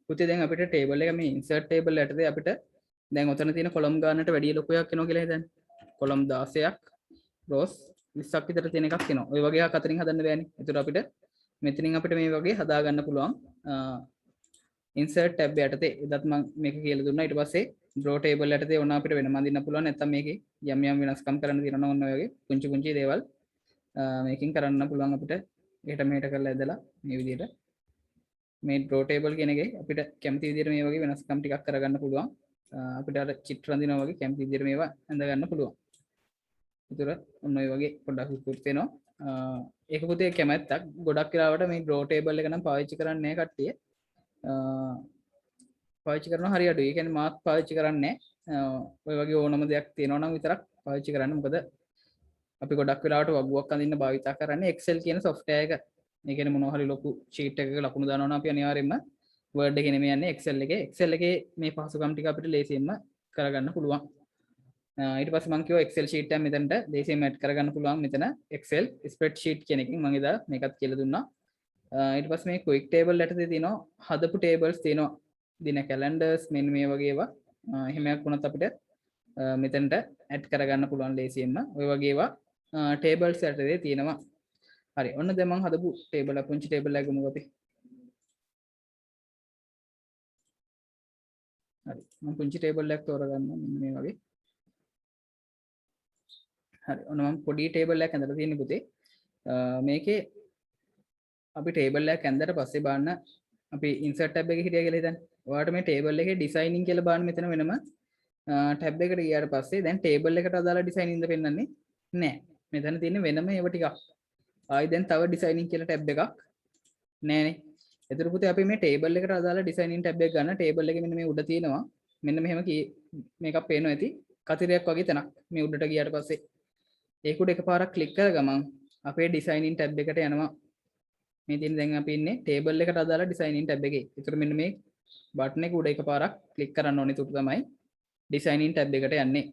පුතේ දැන් අපිට ටේබල් එක මේ insert table යටතේ අපිට දැන් ඔතන තියෙන කොලම් ගන්නට වැඩි ලොකුයක් එනවා කියලා හිතන්න. කොලම් 16ක් rows 20ක් විතර තියෙන එකක් එනවා. ඔය වගේ එකක් අතරින් හදන්න බෑනේ. ඒතර අපිට මෙතනින් අපිට මේ වගේ හදා ගන්න පුළුවන්. insert tab යටතේ එදත් මම මේක කියලා දුන්නා. ඊට පස්සේ draw table යටතේ ඕන අපිට වෙනම අඳින්න පුළුවන්. නැත්නම් මේකේ යම් යම් වෙනස්කම් කරන්න තියෙනවා ඔන්න ඔය වගේ පුංචි පුංචි දේවල් මේකෙන් කරන්න පුළුවන් අපිට. එහෙට මෙහෙට කරලා ඇදලා මේ විදිහට මේ draw table කියන එකේ අපිට කැමති විදිහට මේ වගේ වෙනස්කම් ටිකක් කරගන්න පුළුවන්. අපිට අර චිත්‍ර අඳිනවා වගේ කැමති විදිහට මේවා ඇඳ ගන්න පුළුවන්. ඒතර ඔන්න ඔය වගේ පොඩ්ඩක් විකෘති වෙනවා. ඒක පුතේ කැමැත්තක්. ගොඩක් වෙලාවට මේ draw table එක නම් පාවිච්චි කරන්නේ නැහැ කට්ටිය. පාවිච්චි කරනවා හරි අඩුයි. ඒ කියන්නේ මාත් පාවිච්චි කරන්නේ නැහැ. ඔය වගේ ඕනම දෙයක් තියෙනවා නම් විතරක් පාවිච්චි කරන්න. මොකද අපි ගොඩක් වෙලාවට වගුවක් අඳින්න භාවිතා කරන්නේ Excel කියන software එක. ඒ කියන්නේ මොනවා හරි ලොකු sheet එකක ලකුණු දානවා නම් අපි අනිවාර්යයෙන්ම Word එකේ නෙමෙයි යන්නේ Excel එකේ. Excel එකේ මේ පහසුකම් ටික අපිට ලේසියෙන්ම කරගන්න පුළුවන්. ඊට පස්සේ මම කිව්වා Excel sheet එක මෙතනට ලේසියෙන්ම add කරගන්න පුළුවන්. මෙතන Excel spreadsheet කියන එකෙන් මම එදා මේකත් කියලා දුන්නා. ඊට පස්සේ මේ quick table යටතේ තියෙනවා හදපු tables තියෙනවා. දින calendars මෙන්න මේ වගේ ඒවා. එහෙමයක් වුණත් අපිට මෙතනට add කරගන්න පුළුවන් ලේසියෙන්ම. ඔය වගේ ඒවා tables යටතේ තියෙනවා. හරි. ඔන්න දැන් මම හදපු table එක පුංචි table එකක් ගමු අපි. හරි. මම පුංචි table එකක් තෝරගන්නවා මෙන්න මේ වගේ. හරි. ඔන්න මම පොඩි table එකක් ඇඳලා තියෙන්නේ පුතේ. මේකේ අපි table එකක් ඇඳලා පස්සේ බලන්න අපි insert tab එකේ හිටියා කියලා හිතන්න. ඔයාලට මේ table එකේ designing කියලා බලන්න මෙතන වෙනම tab එකට ගියාට පස්සේ දැන් table එකට අදාළ designing ද පෙන්වන්නේ නැහැ. මෙතන තියෙන්නේ වෙනම ඒව ටිකක්. ආයි දැන් තව designing කියලා tab එකක් නැහැනේ. එතකොට පුතේ අපි මේ table එකට අදාළ designing tab එක ගන්න table එකේ මෙන්න මේ උඩ තියෙනවා. මෙන්න මෙහෙම මේකක් පේනවා ඇති. කතිරයක් වගේ තැනක් මේ උඩට ගියාට පස්සේ ඒක උඩ එකපාරක් ක්ලික් කර ගමන් අපේ designing tab එකට යනවා. මේ තියෙන දැන් අපි ඉන්නේ table එකට අදාළ designing tab එකේ. ඒතර මෙන්න මේ බටන් එක උඩ එකපාරක් ක්ලික් කරන්න ඕනේ. ඒක තමයි designing tab එකට යන්නේ.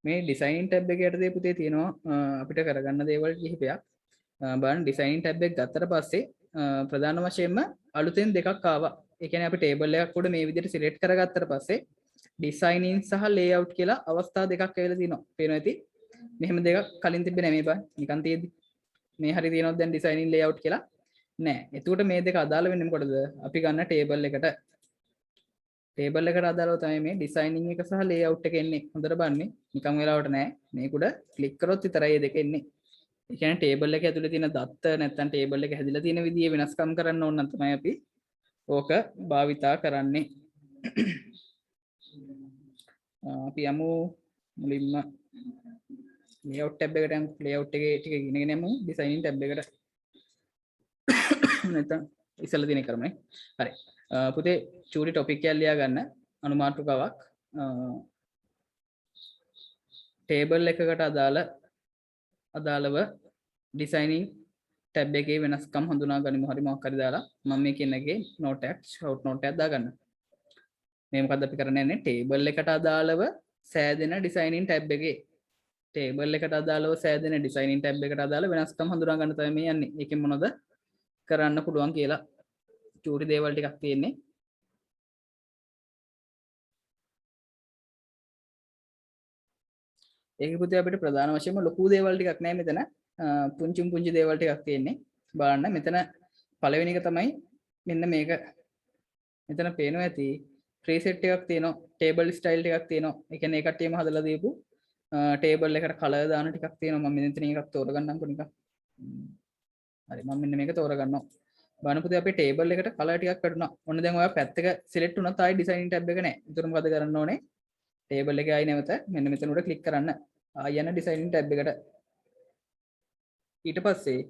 මේ designing tab එක යටතේ පුතේ තියෙනවා අපිට කරගන්න දේවල් කිහිපයක්. බලන්න designing tab එක ගත්තට පස්සේ ප්‍රධාන වශයෙන්ම අලුතෙන් දෙකක් ආවා. ඒ කියන්නේ අපි ටේබල් එකක් උඩ මේ විදිහට සිලෙක්ට් කරගත්තට පස්සේ ඩිසයිනින් සහ ලේඅවුට් කියලා අවස්ථා දෙකක් ඇවිල්ලා තිනවා. පේනවා ඇති. මෙහෙම දෙකක් කලින් තිබ්බේ නැහැ මේ බා. නිකන් තියෙද්දි. මේ හරිය තියෙනවද දැන් ඩිසයිනින් ලේඅවුට් කියලා? නෑ. එතකොට මේ දෙක අදාළ වෙන්නේ මොකටද? අපි ගන්න ටේබල් එකට. ටේබල් එකට අදාළව තමයි මේ ඩිසයිනින් එක සහ ලේඅවුට් එක එන්නේ. හොඳට බලන්න. නිකන් වෙලාවට නෑ. මේක උඩ ක්ලික් කරොත් විතරයි මේ දෙක එන්නේ. ඒ කියන්නේ ටේබල් එක ඇතුලේ තියෙන දත්ත නැත්නම් ටේබල් එක හැදිලා තියෙන විදිය වෙනස්කම් කරන්න ඕන නම් තමයි අපි ඕක භාවිතා කරන්නේ. අපි යමු මුලින්ම layout tab එකට යමු. layout එකේ ටික ඉගෙනගෙන යමු designing tab එකට. නැත්නම් ඉස්සෙල්ලා දිනේ කරමුනේ. හරි. පුතේ චූටි ටොපික් එකක් ලියා ගන්න අනුමාතෘකාවක්. ටේබල් එකකට අදාළව designing tab එකේ වෙනස්කම් හඳුනා ගනිමු. හරි මොකක් හරි දාලා මම මේ කියනගේ note එකක් short note එකක් දාගන්න. මේ මොකද්ද අපි කරන්නේ යන්නේ ටේබල් එකට අදාළව සෑදෙන designing tab එකේ ටේබල් එකට අදාළව සෑදෙන designing tab එකට අදාළ වෙනස්කම් හඳුනා ගන්න තමයි මේ යන්නේ. ඒකෙන් මොනවද කරන්න පුළුවන් කියලා චූටි දේවල් ටිකක් තියෙන්නේ. ඒක පුතේ අපිට ප්‍රධාන වශයෙන්ම ලොකු දේවල් ටිකක් නෑ මෙතන. පුංචි දේවල් ටිකක් තියෙන්නේ. බලන්න මෙතන පළවෙනි එක තමයි මෙන්න මේක. මෙතන පේනවා ඇති preset එකක් තියෙනවා. table style ටිකක් තියෙනවා. ඒ කියන්නේ ඒ කට්ටියම හදලා දීපු table එකට color දාන ටිකක් තියෙනවා. මම මෙතන එකක් තෝරගන්නම්කෝ නිකන්. හරි මම මෙන්න මේක තෝරගන්නවා. බලන්න පුතේ අපේ table එකට color ටිකක් වැටුණා. ඔන්න දැන් ඔයා පැත්තක select වුණත් ආයි designing tab එක නැහැ. ඒතර මොකද කරන්න ඕනේ? table එකේ ආයි නැවත මෙන්න මෙතන උඩ click කරන්න. ආයි යන designing tab එකට. ඊට පස්සේ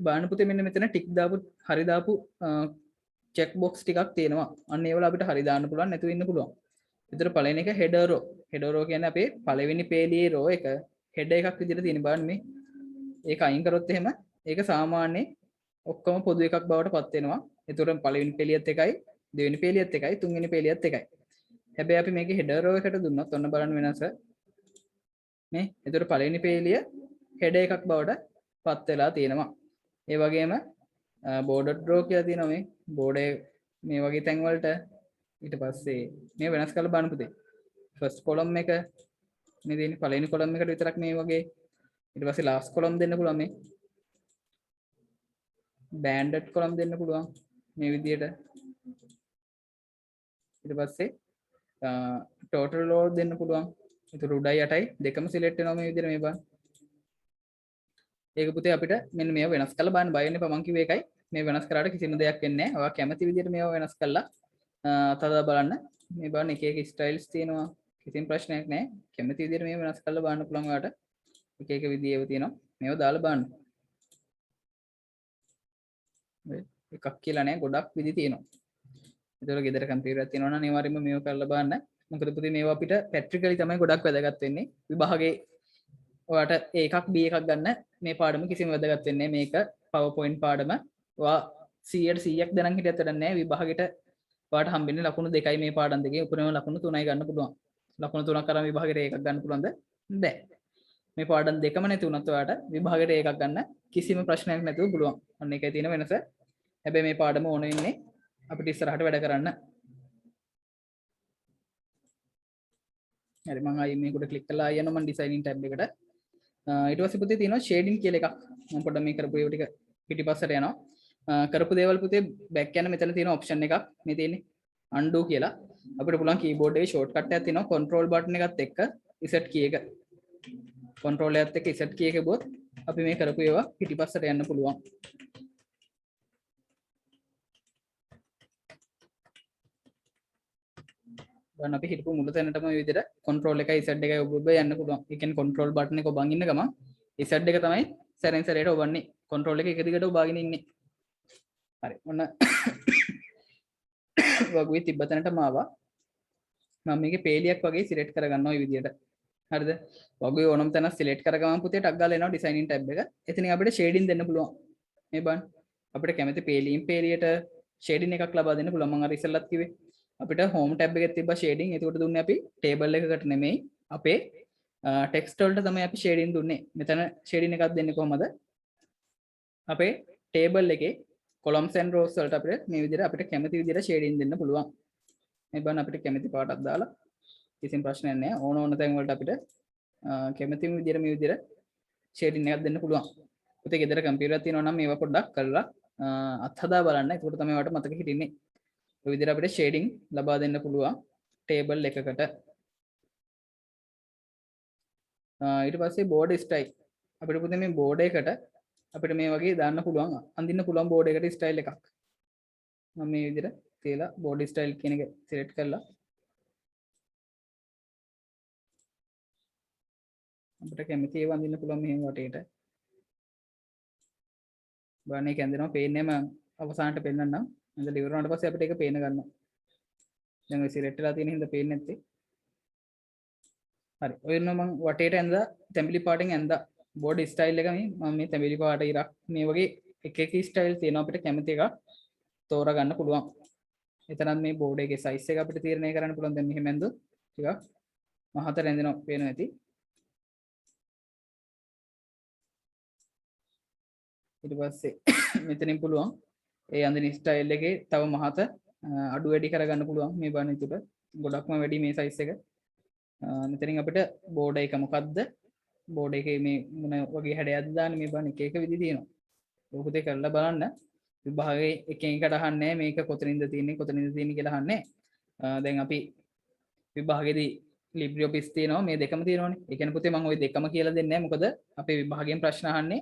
බලන්න පුතේ මෙන්න මෙතන tick දාපු හරි දාපු check box ටිකක් තියෙනවා. අන්න ඒවල අපිට හරි දාන්න පුළුවන් නැතුව ඉන්න පුළුවන්. විතර පළවෙනි එක header row. header row කියන්නේ අපේ පළවෙනි පේලියේ row එක header එකක් විදිහට තියෙන බලන්න මේ. ඒක අයින් කරොත් එහෙම ඒක සාමාන්‍ය ඔක්කොම පොදු එකක් බවට පත් වෙනවා. ඒතකොට පළවෙනි පේලියත් එකයි, දෙවෙනි පේලියත් එකයි, තුන්වෙනි පේලියත් එකයි. හැබැයි අපි මේකේ header row එකට දුන්නොත් ඔන්න බලන්න වෙනස. මේ. ඒතකොට පළවෙනි පේලිය header එකක් බවට පත් වෙලා තියෙනවා. ඒ වගේම border row කියලා තියෙනවා මේ. border මේ වගේ තැන් වලට ඊට පස්සේ මේ වෙනස් කරලා බලන්න පුතේ. first column එක මේ දෙන්නේ පළවෙනි column එකට විතරක් මේ වගේ. ඊට පස්සේ last column දෙන්න පුළුවන් මේ. banded column දෙන්න පුළුවන් මේ විදිහට. ඊට පස්සේ total row දෙන්න පුළුවන්. ඒක උඩයි යටයි දෙකම select වෙනවා මේ විදිහට මේ බලන්න. ඒක පුතේ අපිට මෙන්න මේව වෙනස් කරලා බලන්න බය වෙන්න එපා. මං කිව්වේ ඒකයි. මේ වෙනස් කරාට කිසිම දෙයක් වෙන්නේ නැහැ. ඔයා කැමති විදිහට මේව වෙනස් කරලා තදා බලන්න. මේ බලන්න එක එක ස්ටයිල්ස් තියෙනවා. කිසිම ප්‍රශ්නයක් නැහැ. කැමති විදිහට මේව වෙනස් කරලා බලන්න පුළුවන් ඔයාට. එක එක විදිහේව තියෙනවා. මේව දාලා බලන්න. එකක් කියලා නෑ ගොඩක් විදි තියෙනවා. ඒතකොට ගෙදර කම්පියුටර් එකක් තියෙනවා නම් අනිවාර්යයෙන්ම මේව කරලා බලන්න. මොකද පුතේ මේවා අපිට ප්‍රැක්ටිකලි තමයි ගොඩක් වැදගත් වෙන්නේ. විභාගේ ඔයාට A එකක් B එකක් ගන්න මේ පාඩම කිසිම වැදගත් වෙන්නේ නැහැ. මේක PowerPoint පාඩම. ඔයා 100ක් දැනන් හිටියත් වැඩක් නැහැ. විභාගෙට ඔයාට හම්බෙන්නේ ලකුණු 2යි මේ පාඩම් දෙකේ. උපරිම ලකුණු 3යි ගන්න පුළුවන්. ලකුණු 3ක් අරන් විභාගෙට එකක් ගන්න පුළුවන්ද? බැහැ. මේ පාඩම් දෙකම නැති වුණත් ඔයාට විභාගෙට එකක් ගන්න කිසිම ප්‍රශ්නයක් නැතුව පුළුවන්. අන්න ඒකයි තියෙන වෙනස. හැබැයි මේ පාඩම ඕන වෙන්නේ අපිට ඉස්සරහට වැඩ කරන්න. හරි මම ආයෙ මේකට ක්ලික් කරලා ආයෙ යනවා මම ඩිසයිනින් ටැබ් එකට. ඊට පස්සේ පුතේ තියෙනවා ෂේඩින් කියලා එකක්. මම පොඩ්ඩක් මේ කරපු ඒවා ටික පිටිපස්සට යනවා. කරපු දේවල් පුතේ බෑක් යන මෙතන තියෙන ඔප්ෂන් එකක් මේ තියෙන්නේ undo කියලා. අපිට පුළුවන් කීබෝඩ් එකේ ෂෝට්කට් එකක් තියෙනවා control button එකත් එක්ක reset key එක. control එකත් එක්ක reset key එක ගියොත් අපි මේ කරපු ඒවා පිටිපස්සට යන්න පුළුවන්. දැන් අපි හිටපු මුල තැනටම මේ විදිහට control එකයි Z එකයි ඔබ යන්න පුළුවන්. ඒ කියන්නේ control button එක ඔබන් ඉන්න ගමන් Z එක තමයි සැරෙන් සැරේට ඔබන්නේ. control එක එක දිගට ඔබාගෙන ඉන්නේ. හරි. ඔන්න වගුවේ තිබ්බ තැනටම ආවා. මම මේකේ පේලියක් වගේ සිලෙක්ට් කරගන්නවා මේ විදිහට. හරිද? වගුවේ ඕනම තැනක් සිලෙක්ට් කරගමන් පුතේ ටක් ගාලා එනවා ඩිසයිනින් ටැබ් එක. එතනින් අපිට ෂේඩින් දෙන්න පුළුවන්. මේ බලන්න. අපිට කැමති පේලියෙන් පේලියට ෂේඩින් එකක් ලබා දෙන්න පුළුවන්. මම අර ඉස්සෙල්ලත් කිව්වේ. අපිට හෝම් ටැබ් එකේ තිබ්බ ෂේඩින් ඒකට දුන්නේ අපි ටේබල් එකකට නෙමෙයි අපේ ටෙක්ස්ට් වලට තමයි අපි ෂේඩින් දුන්නේ. මෙතන ෂේඩින් එකක් දෙන්නේ කොහමද? අපේ table එකේ columns and rows වලට අපිට මේ විදිහට අපිට කැමති විදිහට shading දෙන්න පුළුවන්. මේ බලන්න අපිට කැමති පාටක් දාලා කිසිම ප්‍රශ්නයක් නැහැ. ඕන තැන් වලට අපිට කැමති විදිහට මේ විදිහට shading එකක් දෙන්න පුළුවන්. පුතේ ගෙදර කම්පියුටර් එකක් තියෙනවා නම් මේවා පොඩ්ඩක් කරලා අත්හදා බලන්න. ඒකට තමයි වට මතක හිටින්නේ. ඔය විදිහට අපිට shading ලබා දෙන්න පුළුවන් table එකකට. ඊට පස්සේ board style අපිට පුතේ මේ board එකට අපිට මේ වගේ දාන්න පුළුවන් අඳින්න පුළුවන් board එකට style එකක්. මම මේ විදිහට තියලා board style කියන එක select කරලා අපිට කැමති ඒවා අඳින්න පුළුවන් මෙහෙම වටේට. බලන්න ඒක ඇඳෙනවා පේන්නේ මම අවසානට පෙන්නන්නම්. ඇඳලා ඉවර වුණාට පස්සේ අපිට ඒක පේන ගන්නවා. දැන් ඔය select වෙලා තියෙන හින්දා පේන්නේ නැත්තේ. හරි. ඔය නෝ මම වටේට ඇඳලා තැඹිලි පාටින් ඇඳලා board style එක මම මේ තැඹිලි පාට ඉරක් මේ වගේ එක style තියෙනවා අපිට කැමති එකක් තෝරා ගන්න පුළුවන්. එතනත් මේ board එකේ size එක අපිට තීරණය කරන්න පුළුවන්. දැන් මෙහෙම ඇඳුත් ටිකක් මහත රැඳෙනවා පේනවා ඇති. ඊට පස්සේ මෙතනින් පුළුවන් ඒ අඳින style එකේ තව මහත අඩු වැඩි කරගන්න පුළුවන්. මේ බලන්න ඉතින් ගොඩක්ම වැඩි මේ size එක. මෙතනින් අපිට board එක මොකද්ද? board එකේ මේ මොන වගේ හැඩයක්ද දාන්නේ මේ බලන්න එක එක විදි තියෙනවා. ඔක දෙක කරලා බලන්න. විභාගයේ එක එකට අහන්නේ මේක කොතනින්ද තියෙන්නේ කියලා අහන්නේ. දැන් අපි විභාගෙදී LibreOffice තියෙනවා මේ දෙකම තියෙනවානේ. ඒ කියන්නේ පුතේ මම ওই දෙකම කියලා දෙන්නේ නැහැ. මොකද අපේ විභාගයෙන් ප්‍රශ්න අහන්නේ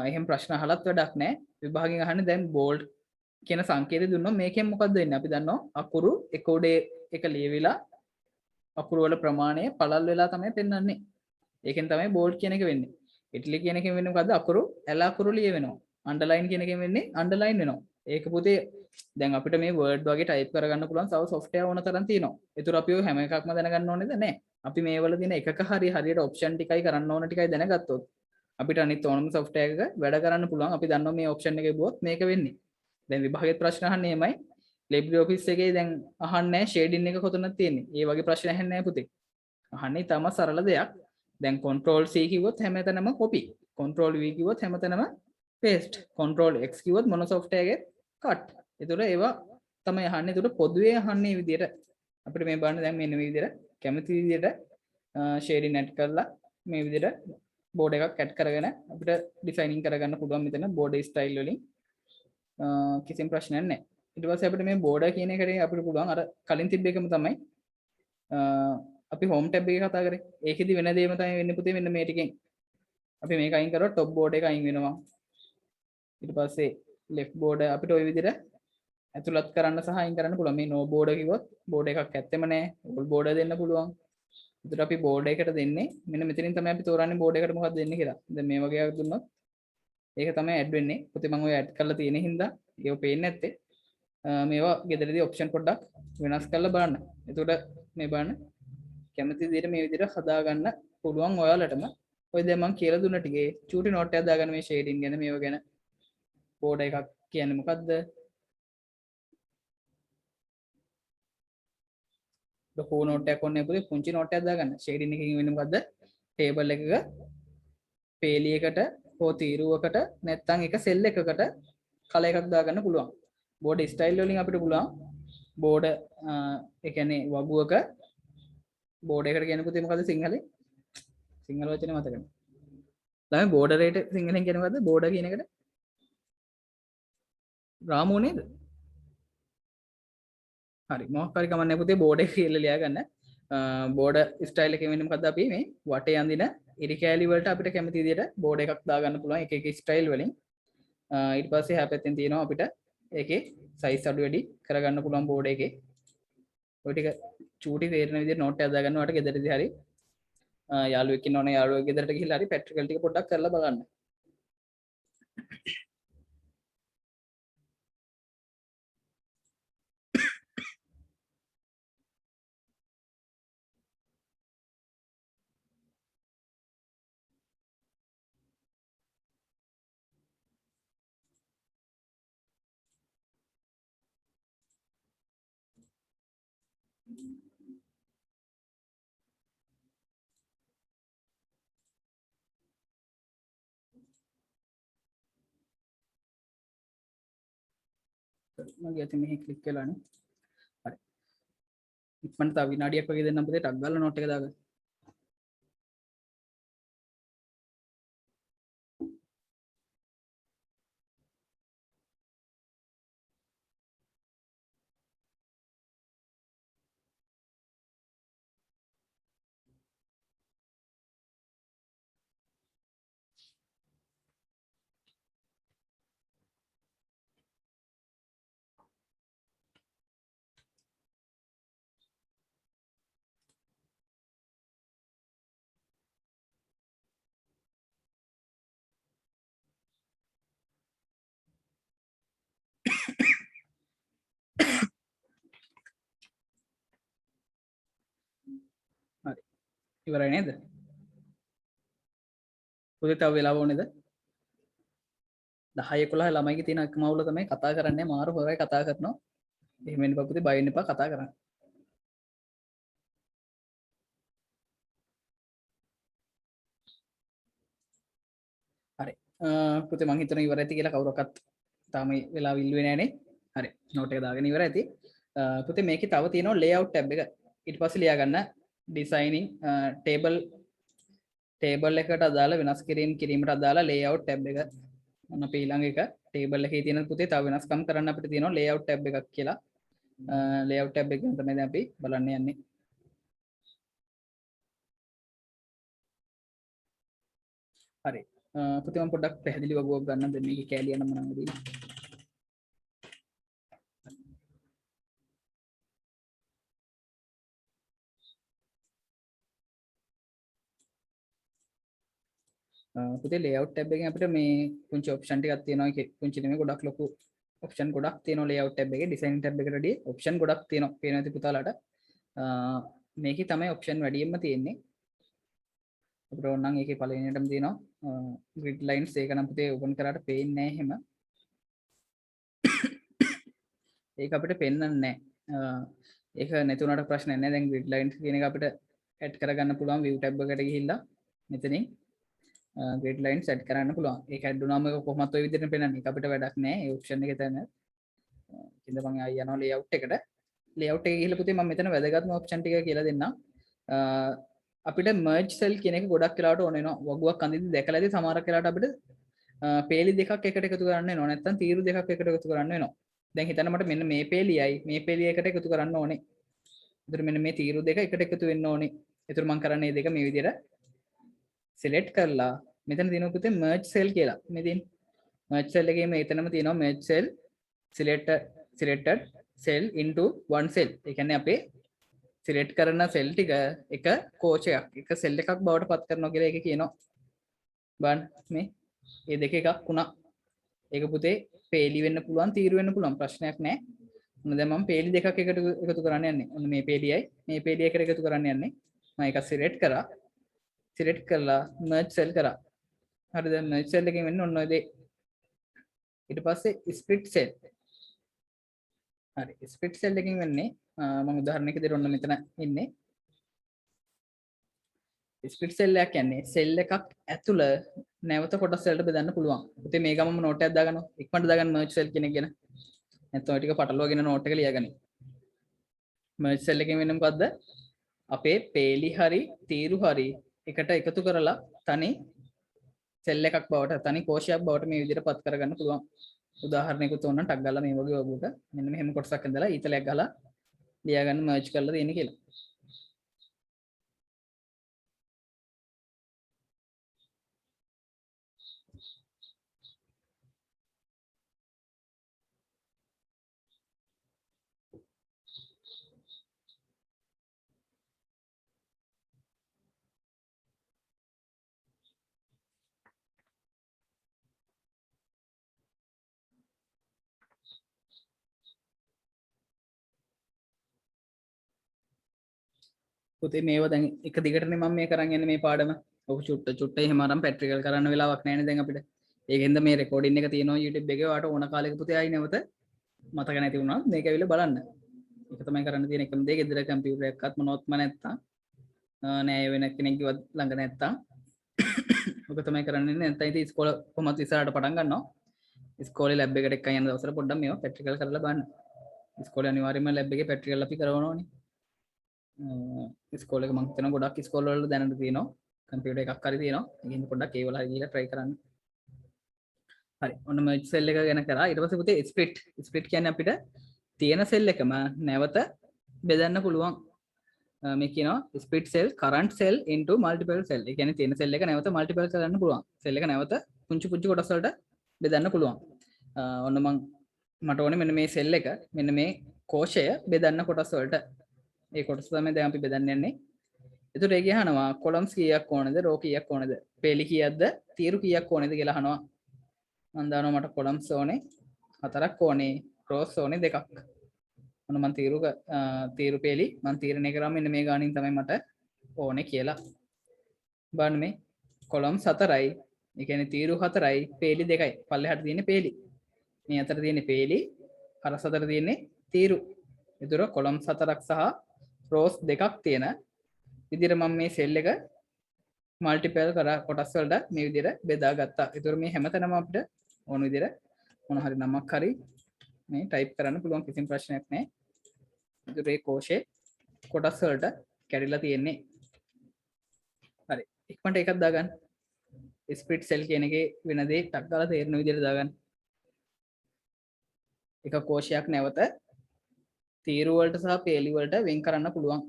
එහෙම ප්‍රශ්න අහලත් වැඩක් නැහැ. විභාගයෙන් අහන්නේ දැන් bold කියන සංකේතය දුන්නොත් මේකෙන් මොකද්ද වෙන්නේ? අපි දන්නවා අකුරු එක උඩේ එක ලියවිලා අකුරු වල ප්‍රමාණය පළල් වෙලා තමයි පෙන්වන්නේ. ඒකෙන් තමයි bold කියන එක වෙන්නේ. italic කියන එකෙන් වෙන්නේ මොකද්ද? අකුරු ඇල අකුරු ලියවෙනවා. underline කියන එකෙන් වෙන්නේ underline වෙනවා. ඒක පුතේ දැන් අපිට මේ word වගේ type කරගන්න පුළුවන් තව software ඕන තරම් තියෙනවා. ඒතර අපි ඔය හැම එකක්ම දැනගන්න ඕනේද? නැහැ. අපි මේවල තියෙන එකක හරියට option ටිකයි කරන්න ඕන ටිකයි දැනගත්තොත් අපිට අනිත් ඕනම software එක වැඩ කරන්න පුළුවන්. අපි දන්නවා මේ option එකේ බුවොත් මේක වෙන්නේ. දැන් විභාගෙත් ප්‍රශ්න අහන්නේ එමයයි. LibreOffice එකේ දැන් අහන්නේ shading එක කොතනද තියෙන්නේ. ඒ වගේ ප්‍රශ්න අහන්නේ නැහැ පුතේ. අහන්නේ තම සරල දෙයක්. දැන් control C කිව්වොත් හැමතැනම copy. control V කිව්වොත් හැමතැනම paste. control X කිව්වොත් මොන software එකේ cut. ඒතර ඒවා තමයි අහන්නේ. ඒතර පොදුවේ අහන්නේ විදියට අපිට මේ බලන්න දැන් මෙන්න මේ විදියට කැමති විදියට shading add කරලා මේ විදියට board එකක් add කරගෙන අපිට designing කරගන්න පුළුවන් මෙතන board style වලින් කිසිම ප්‍රශ්නයක් නැහැ. ඊට පස්සේ අපිට මේ border කියන එකට අපිට පුළුවන් අර කලින් තිබ්බ එකම තමයි අපි home tab එකේ කතා කරේ. ඒකෙදි වෙන දේම තමයි වෙන්නේ පුතේ මෙන්න මේ ටිකෙන්. අපි මේක අයින් කරොත් top border එක අයින් වෙනවා. ඊට පස්සේ left border අපිට ওই විදිහට ඇතුළත් කරන්න සහ අයින් කරන්න පුළුවන්. මේ no border කිව්වොත් border එකක් ඇත්තෙම නැහැ. all border දෙන්න පුළුවන්. ඒකට අපි border එකට දෙන්නේ මෙන්න මෙතනින් තමයි අපි තෝරන්නේ border එකට මොකක්ද දෙන්නේ කියලා. දැන් මේ වගේ එකක් දුන්නොත් ඒක තමයි add වෙන්නේ. පුතේ මම ඔය add කරලා තියෙන හින්දා ඒක පේන්නේ නැත්තේ. මේවා ගෙදරදී option පොඩ්ඩක් වෙනස් කරලා බලන්න. එතකොට මේ බලන්න කැමති විදිහට මේ විදිහට හදා ගන්න පුළුවන් ඔයාලටම. ඔය දැන් මම කියලා දුන්න ටිකේ චූටි නෝට් එකක් දාගන්න මේ shading ගැන මේව ගැන. border එකක් කියන්නේ මොකද්ද? ලොකු නෝට් එකක් ඕනේ පුතේ පුංචි නෝට් එකක් දාගන්න. shading එකකින් වෙන්නේ මොකද්ද? table එකක පේලියකට හෝ තීරුවකට නැත්නම් එක සෙල් එකකට කල එකක් දාගන්න පුළුවන්. border style වලින් අපිට පුළුවන් border ඒ කියන්නේ වගුවක border එකට කියන්නේ පුතේ මොකද්ද සිංහලෙන්? සිංහල වචනේ මතක නැහැ. ළමයි border එකට සිංහලෙන් කියන්නේ මොකද්ද? border කියන එකට රාමුව නේද? හරි මොකක් හරි කමන්නේ පුතේ border එක කියලා ලියා ගන්න. border style එකෙන් වෙන්නේ මොකද්ද? අපි මේ වටේ අඳින ඉරි කෑලි වලට අපිට කැමති විදිහට border එකක් දාගන්න පුළුවන් එක එක style වලින්. ඊට පස්සේ හැ පැත්තෙන් තියෙනවා අපිට ඒකේ size අඩු වැඩි කරගන්න පුළුවන් border එකේ. ඔය ටික චූටි තේරෙන විදිහට note එකක් දාගන්න ඔයාලට ගෙදරදී හරි යාළුවෙක් ඉන්නවනේ යාළුවෙක් ගෙදරට ගිහිල්ලා හරි practical ටික පොඩ්ඩක් කරලා බලන්න. මගේ අතින් මෙහි ක්ලික් කළානේ. හරි. ඉක්මනට තව විනාඩියක් වගේ දෙන්නම් පුතේ ටක් ගාලා නෝට් එක දාගන්න. හරි. ඉවරයි නේද? පුතේ තව වෙලාව ඕනේද? 10 11 ළමයිගේ තියෙන එකම අවුල තමයි කතා කරන්නේ මාරු හොරයි කතා කරනවා. එහෙම වෙන්න එපා පුතේ බය වෙන්න එපා කතා කරන්න. හරි. පුතේ මං හිතනවා ඉවර ඇති කියලා කවුරක්වත් තාම වෙලාව ඉල්ලුවේ නෑනේ. හරි. නෝට් එක දාගෙන ඉවර ඇති. පුතේ මේකේ තව තියෙනවා layout tab එක. ඊට පස්සේ ලියා ගන්න designing table එකට අදාළ වෙනස් කිරීමට අදාළ layout tab එක. ඔන්න අපි ඊළඟ එක table එකේ තියෙන පුතේ තව වෙනස්කම් කරන්න අපිට තියෙනවා layout tab එකක් කියලා. layout tab එකෙන් තමයි දැන් අපි බලන්න යන්නේ. හරි. පුතේ මම පොඩ්ඩක් පැහැදිලි වගුවක් ගන්න දෙන්න මේකේ කැලිය නම් මම දෙන්න. පුතේ layout tab එකෙන් අපිට මේ පුංචි ඔප්ෂන් ටිකක් තියෙනවා. ඒකේ පුංචි නෙමෙයි ගොඩක් ලොකු ඔප්ෂන් ගොඩක් තියෙනවා layout tab එකේ. design tab එකට වඩා ඔප්ෂන් ගොඩක් තියෙනවා. පේනවා ඇති පුතාලාට. මේකේ තමයි ඔප්ෂන් වැඩියෙන්ම තියෙන්නේ. අපිට ඕන නම් ඒකේ පළවෙනියටම තියෙනවා grid lines. ඒක නම් පුතේ open කරාට පේන්නේ නැහැ එහෙම. ඒක අපිට පෙන්වන්නේ නැහැ. ඒක නැති වුණාට ප්‍රශ්නයක් නැහැ. දැන් grid lines කියන එක අපිට add කරගන්න පුළුවන් view tab එකට ගිහිල්ලා මෙතනින් grid lines set කරන්න පුළුවන්. ඒක add වුණාම ඒක කොහොමද ඔය විදිහට පෙන්වන්නේ? ඒක අපිට වැඩක් නැහැ. ඒ option එකේ තැන. ඉතින් මම ආයෙ යනවා layout එකට. layout එකේ ගිහලා පුතේ මම මෙතන වැදගත්ම option ටික කියලා දෙන්නම්. අපිට merge cell කියන එක ගොඩක් වෙලාවට ඕන වෙනවා. වගුවක් අඳින්න දැකලා ඇති සමහරක් වෙලාවට අපිට පේලි දෙකක් එකට එකතු කරන්න වෙනවා. නැත්නම් තීරු දෙකක් එකට එකතු කරන්න වෙනවා. දැන් හිතන්න මට මෙන්න මේ පේලියයි මේ පේලිය එකට එකතු කරන්න ඕනේ. ඒතර මෙන්න මේ තීරු දෙක එකට එකතු වෙන්න ඕනේ. ඒතර මම කරන්නේ මේ දෙක මේ විදිහට select කරලා මෙතන තියෙනවා පුතේ merge cell කියලා. මේ තියෙන merge cell එකේ මෙතනම තියෙනවා merge cell selected cell into one cell. ඒ කියන්නේ අපේ select කරන cell ටික එක කෝෂයක් එක cell එකක් බවට පත් කරනවා කියලා ඒක කියනවා. බලන්න මේ දෙක එකක් වුණා. ඒක පුතේ පේලි වෙන්න පුළුවන් තීරු වෙන්න පුළුවන් ප්‍රශ්නයක් නැහැ. මොන දැන් මම පේලි දෙකක් එකට එකතු කරන්න යන්නේ. ඔන්න මේ පේලියයි මේ පේලිය එකට එකතු කරන්න යන්නේ. මම ඒක select කරා. select කරලා merge cell කරා. හරිද? merge cell එකෙන් වෙන්නේ ඔන්න ඔය දේ. ඊට පස්සේ split cell. හරි. split cell එකෙන් වෙන්නේ මම උදාහරණයක් විදිහට ඔන්න මෙතන ඉන්නේ. split cell එකක් කියන්නේ cell එකක් ඇතුළ නැවත කොටස් වලට බෙදන්න පුළුවන්. ඉතින් මේ ගමම නෝට් එකක් දාගන්නවා. ඉක්මනට දාගන්න merge cell කියන එක ගැන. නැත්නම් ඔය ටික පටලවාගෙන නෝට් එක ලියාගන්න. merge cell එකෙන් වෙන්නේ මොකද්ද? අපේ පේලි හරි තීරු හරි එකට එකතු කරලා තනි cell එකක් බවට තනි කෝෂයක් බවට මේ විදිහට පත් කරගන්න පුළුවන්. උදාහරණයකට ඕනනම් ටක් ගාලා මේ වගේ වගුවක මෙන්න මෙහෙම කොටසක් ඇඳලා ඊතලයක් ගහලා ලියාගන්න merge කරලා දෙන්නේ කියලා. පුතේ මේව දැන් එක දිගටනේ මම මේ කරන් යන්නේ මේ පාඩම. ඔක චුට්ට එහෙම අරන් පැට්‍රිකල් කරන්න වෙලාවක් නැහැ නේ දැන් අපිට. ඒකෙන්ද මේ රෙකෝඩින් එක තියෙනවා YouTube එකේ. ඔයාලට ඕන කාලෙක පුතේ ආයි නැවත මතක නැති වුණා මේක ඇවිල්ලා බලන්න. ඒක තමයි කරන්න තියෙන එකම දේ. ගෙදර කම්පියුටර් එකක්වත් මොනවත්ම නැත්තම් නෑ වෙන කෙනෙක්වත් ළඟ නැත්තම් ඔක තමයි කරන්නේ. නැත්නම් ඉතින් ඉස්කෝල කොහොමද ඉස්සරහට පටන් ගන්නවා. ඉස්කෝලේ ලැබ් එකට එක්කන් යන දවසට පොඩ්ඩක් මේවා ප්‍රැක්ටිකල් කරලා බලන්න. ඉස්කෝලේ අනිවාර්යයෙන්ම ලැබ් එකේ ප්‍රැක්ටිකල් අපි කරවන්න ඕනේ. ඉස්කෝලේ එක මම හිතනවා ගොඩක් ඉස්කෝල වල දැනට තියෙනවා. කම්පියුටර් එකක් හරි තියෙනවා. ඒකෙන් පොඩ්ඩක් ඒ වල හරි ගිහලා try කරන්න. හරි. ඔන්න merge cell එක ගැන කරා. ඊට පස්සේ පුතේ split කියන්නේ අපිට තියෙන cell එකම නැවත බෙදන්න පුළුවන්. මේ කියනවා split cell current cell into multiple cell. ඒ කියන්නේ තියෙන cell එක නැවත multiple කරන්න පුළුවන්. cell එක නැවත පුංචි කොටස් වලට බෙදන්න පුළුවන්. ඔන්න මට ඕනේ මෙන්න මේ cell එක මෙන්න මේ කෝෂය බෙදන්න කොටස් වලට. ඒ කොටස තමයි දැන් අපි බෙදන්න යන්නේ. එතකොට ඒක අහනවා columns කීයක් ඕනද row කීයක් ඕනද පේලි කීයක්ද තීරු කීයක් ඕනද කියලා අහනවා. මම දානවා මට columns ඕනේ 4ක් ඕනේ rows ඕනේ 2ක්. ඔන්න මම තීරු පේලි මම තීරණය කරා මෙන්න මේ ගානින් තමයි මට ඕනේ කියලා. බලන්න මේ columns 4යි. ඒ කියන්නේ තීරු 4යි පේලි 2යි. පල්ලෙහාට තියෙන්නේ පේලි. මේ අතර තියෙන්නේ පේලි හරස් අතර තියෙන්නේ තීරු. ඒතර columns 4ක් සහ rows 2ක් තියෙන විදිහට මම මේ cell එක multiple කරා කොටස් වලට මේ විදිහට බෙදා ගත්තා. ඒතර මේ හැමතැනම අපිට ඕන විදිහට මොන හරි නමක් හරි මේ type කරන්න පුළුවන් කිසිම ප්‍රශ්නයක් නැහැ. ඒතර මේ කෝෂේ කොටස් වලට කැඩිලා තියෙන්නේ. හරි. ඉක්මනට එකක් දාගන්න. split cell කියන එකේ වෙන දේ ටක් ගාලා තේරෙන විදිහට දාගන්න. එක කෝෂයක් නැවත තීරු වලට සහ පේලි වලට වෙන් කරන්න පුළුවන්.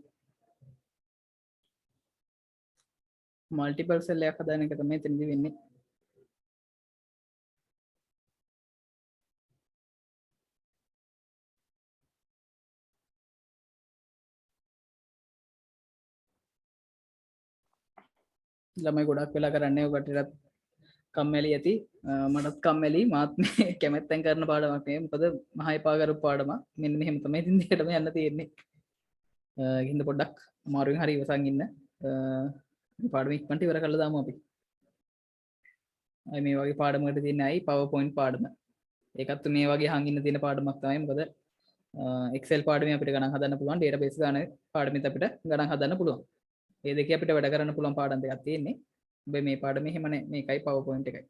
මල්ටිපල් සෙල් එකක් හදාන එක තමයි එතනදී වෙන්නේ. ළමයි ගොඩක් වෙලා කරන්නේ ඔය කටට කම්මැලි ඇති. මටත් කම්මැලි මාත් මේ කැමැත්තෙන් කරන පාඩමක් නේ. මොකද මහා එපා කරපු පාඩමක්. මෙන්න මෙහෙම තමයි ඉතින් දෙයටම යන්න තියෙන්නේ. ගිහින් පොඩ්ඩක් අමාරුවෙන් හරි ඉවසන් ඉන්න. පාඩම ඉක්මනට ඉවර කරලා දාමු අපි. මේ වගේ පාඩමකට තියෙන අය PowerPoint පාඩම. ඒකත් මේ වගේ හංගින්න තියෙන පාඩමක් තමයි. මොකද Excel පාඩමේ අපිට ගණන් හදන්න පුළුවන්, database ගාන පාඩමෙත් අපිට ගණන් හදන්න පුළුවන්. මේ දෙකේ අපිට වැඩ කරන්න පුළුවන් පාඩම් දෙකක් තියෙන්නේ. හැබැයි මේ පාඩමේ එහෙම නැහැ. මේකයි PowerPoint එකයි.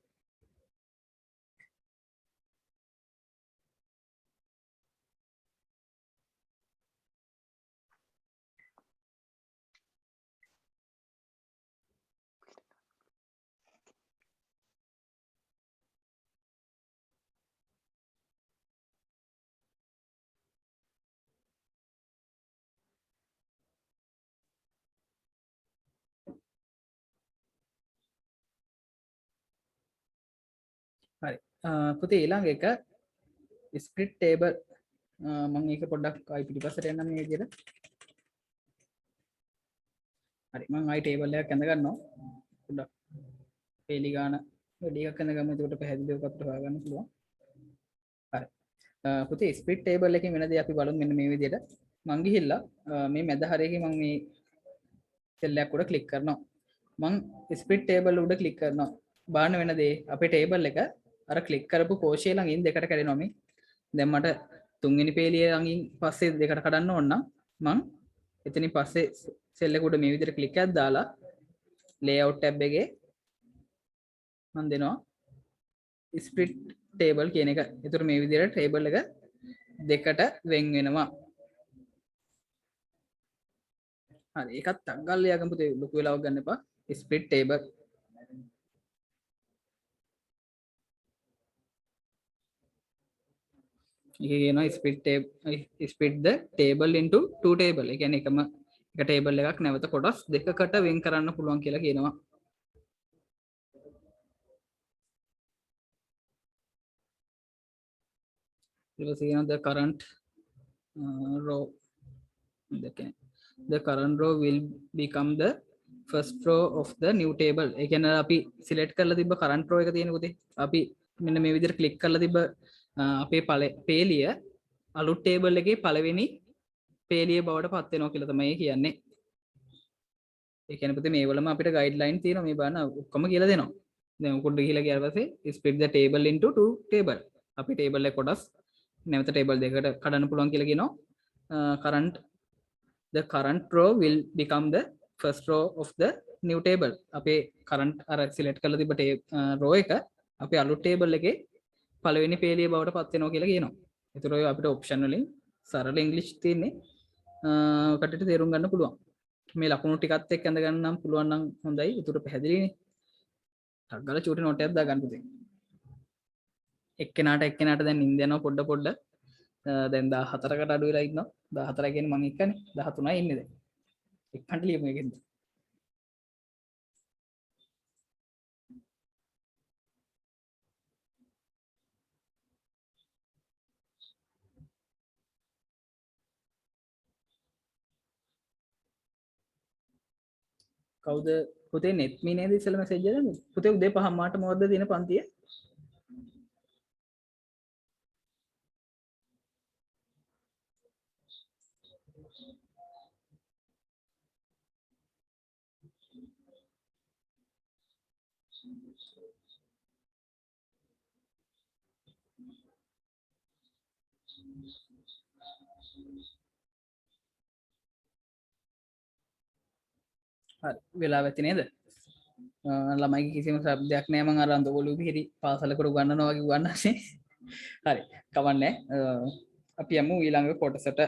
හරි. පුතේ ඊළඟ එක split table. මම ඒක පොඩ්ඩක් ආයි පිටිපස්සට යන්න මේ විදිහට. හරි. මම ආයි table එකක් ඇඳ ගන්නවා. පොඩ්ඩක් පේලි ගාන වැඩි එකක් ඇඳ ගමු. එතකොට පැහැදිලිව අපිට හොයාගන්න පුළුවන්. හරි. පුතේ split table එකේ වෙන දේ අපි බලමු මෙන්න මේ විදිහට. මම ගිහිල්ලා මේ මැද හරියකින් මම මේ cell එකක් උඩ click කරනවා. මම split table උඩ click කරනවා. බලන්න වෙන දේ අපේ table එක අර ක්ලික් කරපු කෝෂය ළඟින් දෙකට කැඩෙනවා මේ. දැන් මට තුන්වෙනි පේලිය ළඟින් පස්සේ දෙකට කඩන්න ඕන නම් මම එතනින් පස්සේ සෙල් එක උඩ මේ විදිහට ක්ලික් එකක් දාලා layout tab එකේ මම දෙනවා split table කියන එක. ඒතර මේ විදිහට table එක දෙකට වෙන් වෙනවා. හරි. ඒකත් අග්ගල්ල යගමු පුතේ ලොකු වෙලාවක් ගන්න එපා. split table split the table into two table. ඒ කියන්නේ එකම එක table එකක් නැවත කොටස් දෙකකට වෙන් කරන්න පුළුවන් කියලා කියනවා. ඊට පස්සේ කියනවා the current row the current row will become the first row of the new table. ඒ කියන්නේ අපි select කරලා තිබ්බ current row එක තියෙන පුතේ. අපි මෙන්න මේ විදිහට click කරලා තිබ්බ අපේ පේලිය අලුත් ටේබල් එකේ පළවෙනි පේලිය බවට පත් වෙනවා කියලා තමයි කියන්නේ. ඒ කියන්නේ පුතේ මේවලම අපිට ගයිඩ්ලයින් තියෙනවා. මේ බලන්න ඔක්කොම කියලා දෙනවා. දැන් උකුඩ ගිහිලා ගියාට පස්සේ split the table into two table. අපි ටේබල් එක කොටස් නැවත ටේබල් දෙකකට කඩන්න පුළුවන් කියලා කියනවා. The current row will become the first row of the new table. අපේ current අර select කරලා තිබ්බ row එක අපේ අලුත් ටේබල් එකේ පළවෙනි පේලිය බවට පත් වෙනවා කියලා කියනවා. ඒතර ඔය අපිට ඔප්ෂන් වලින් සරල ඉංග්‍රීසි තියෙන්නේ කටට තේරුම් ගන්න පුළුවන්. මේ ලකුණු ටිකත් එක්ක ඇඳ ගන්න නම් පුළුවන් නම් හොඳයි. ඒතර පැහැදිලිනේ. ටක් ගාලා චූටි නෝට් එකක් දාගන්න පුතේ. එක්කෙනාට දැන් නිින්ද යනවා පොඩ දැන් 14කට අඩු වෙලා ඉන්නවා. 14 කියන්නේ මම එක්කනේ 13යි ඉන්නේ දැන්. එක්කන්ට ලියමු මේකෙන්ද. කවුද පුතේ නෙත් මී නේද ඉස්සෙල්ලා මැසේජ් එක දැම්මේ? පුතේ උදේ 5 මාට මොකද්ද තියෙන පන්තිය? හරි වෙලාව ඇති නේද? ළමයි කිසිම શબ્දයක් නෑ මම අර අඳගොළු පිරි පාසලකට උගන්වනවා වගේ උගන්වන්නේ. හරි කවන්නේ. අපි යමු ඊළඟ කොටසට.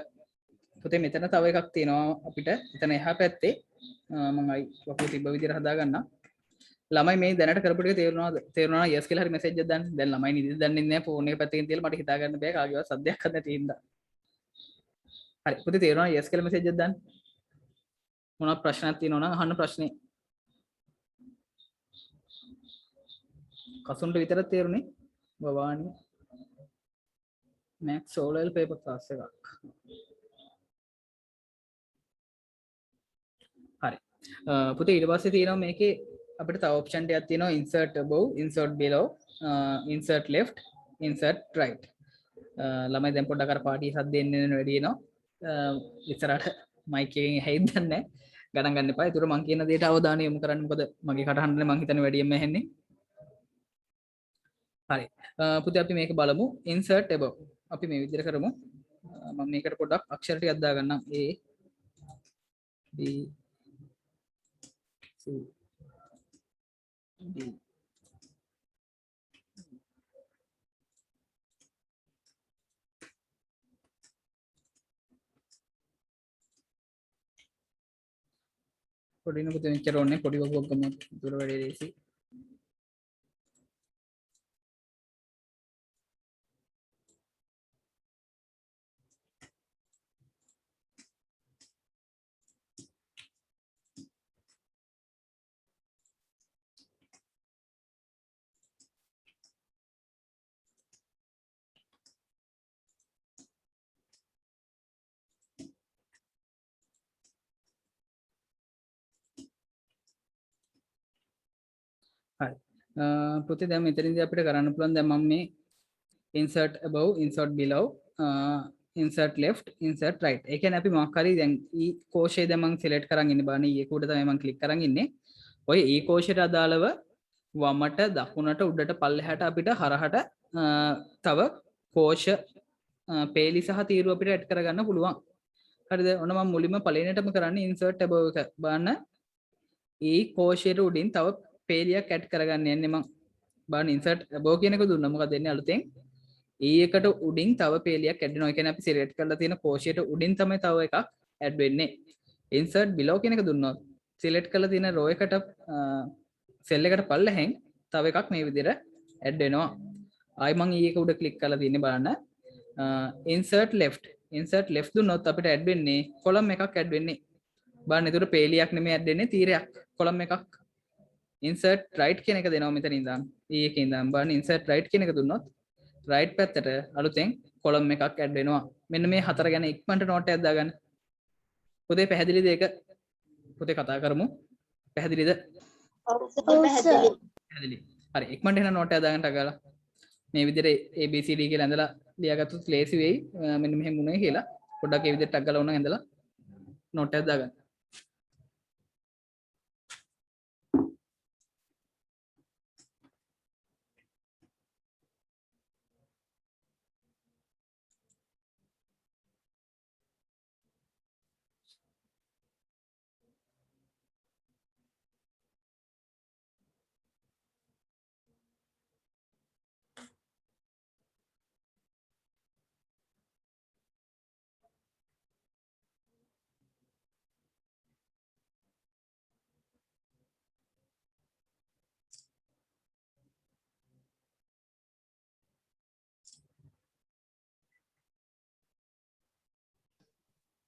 පුතේ මෙතන තව එකක් තියෙනවා අපිට. එතන එහා පැත්තේ මම අයි වකුගඩු තිබ්බ විදිහට හදා ගන්නම්. ළමයි මේ දැනට කරපු ටික තේරුණා yes කියලා හරි මැසේජ් එකක් දාන්න. දැන් ළමයි නිදි දන්නේ නැහැ ෆෝන් එක පැත්තකින් තියලා මට හිතා ගන්න බෑ කාගේවත් සද්දයක් හද නැති හින්දා. හරි පුතේ තේරුණා yes කියලා මැසේජ් එකක් දාන්න. මොනවා ප්‍රශ්නයක් තියෙනවා නම් අහන්න ප්‍රශ්නේ. කසුන්ට විතරක් තේරුනේ. වවානි මැක්ස් ඕලෙල් පේපර් ක්ලාස් එකක්. හරි. පුතේ ඊට පස්සේ තියෙනවා මේකේ අපිට තව ඔප්ෂන් ටිකක් තියෙනවා insert above, insert below, insert left, insert right. ළමයි දැන් පොඩ්ඩක් අර පාටි සද්ද එන්න වැඩි වෙනවා. ඉස්සරහට මයික් එකෙන් ඇහෙයිද දන්නේ නැහැ. ගණන් ගන්න එපා. ඒතර මම කියන දේට අවධානය යොමු කරන්න. මොකද මගේ කටහඬනේ මම හිතන්නේ වැඩියෙන්ම ඇහෙන්නේ. හරි. පුතේ අපි මේක බලමු. insert above. අපි මේ විදිහට කරමු. මම මේකට පොඩ්ඩක් අක්ෂර ටිකක් දාගන්නම්. A B C D පොඩි නුඹ මෙච්චර ඕනේ පොඩි වගුවක් ගමු දුර වැඩි දේසි. හරි. පුතේ දැන් මෙතනදී අපිට කරන්න පුළුවන් දැන් මම මේ insert above, insert below, insert left, insert right. ඒ කියන්නේ අපි මොකක් හරි දැන් e කෝෂය දැන් මම select කරන් ඉන්නේ බානේ e කුඩ තමයි මම click කරන් ඉන්නේ. ඔය e කෝෂයට අදාළව වමට දකුණට උඩට පල්ලෙහාට අපිට හරහට තව කෝෂ පේලි සහ තීරු අපිට ඇඩ් කරගන්න පුළුවන්. හරිද? ඔන්න මම මුලින්ම පළවෙනියටම කරන්නේ insert above එක බලන්න. e කෝෂයට උඩින් තව පේලියක් ඇඩ් කරගන්න යන්නේ මම. බලන්න insert above කියන එක දුන්නා. මොකද දෙන්නේ අලුතෙන් e එකට උඩින් තව පේලියක් ඇඩ් වෙනවා. ඒ කියන්නේ අපි select කරලා තියෙන කෝෂයට උඩින් තමයි තව එකක් ඇඩ් වෙන්නේ. insert below කියන එක දුන්නොත් select කරලා තියෙන row එකට cell එකට පල්ලෙහෙන් තව එකක් මේ විදිහට ඇඩ් වෙනවා. ආයි මම e එක උඩ ක්ලික් කරලා තියෙන්නේ බලන්න. insert left දුන්නොත් අපිට ඇඩ් වෙන්නේ කොලම් එකක් ඇඩ් වෙන්නේ. බලන්න ඒතර පේලියක් නෙමෙයි ඇඩ් වෙන්නේ තීරයක් කොලම් එකක්. insert right කියන එක දෙනවා මෙතන ඉඳන් e එකේ ඉඳන් බලන්න insert right කියන එක දුන්නොත් right පැත්තට අලුතෙන් කොලම් එකක් ඇඩ් වෙනවා. මෙන්න මේ හතර ගැන ඉක්මනට නෝට් එකක් දාගන්න. පුතේ පැහැදිලිද ඒක? පුතේ කතා කරමු. පැහැදිලිද? පැහැදිලි. හරි ඉක්මනට එන නෝට් එක දාගන්න ටගාලා. මේ විදිහට ABCD කියලා ඇඳලා ලියාගත්තොත් ලේසි වෙයි. මෙන්න මෙහෙම උනේ කියලා. පොඩ්ඩක් මේ විදිහට ටග් ගාලා උනන් ඇඳලා නෝට් එකක් දාගන්න.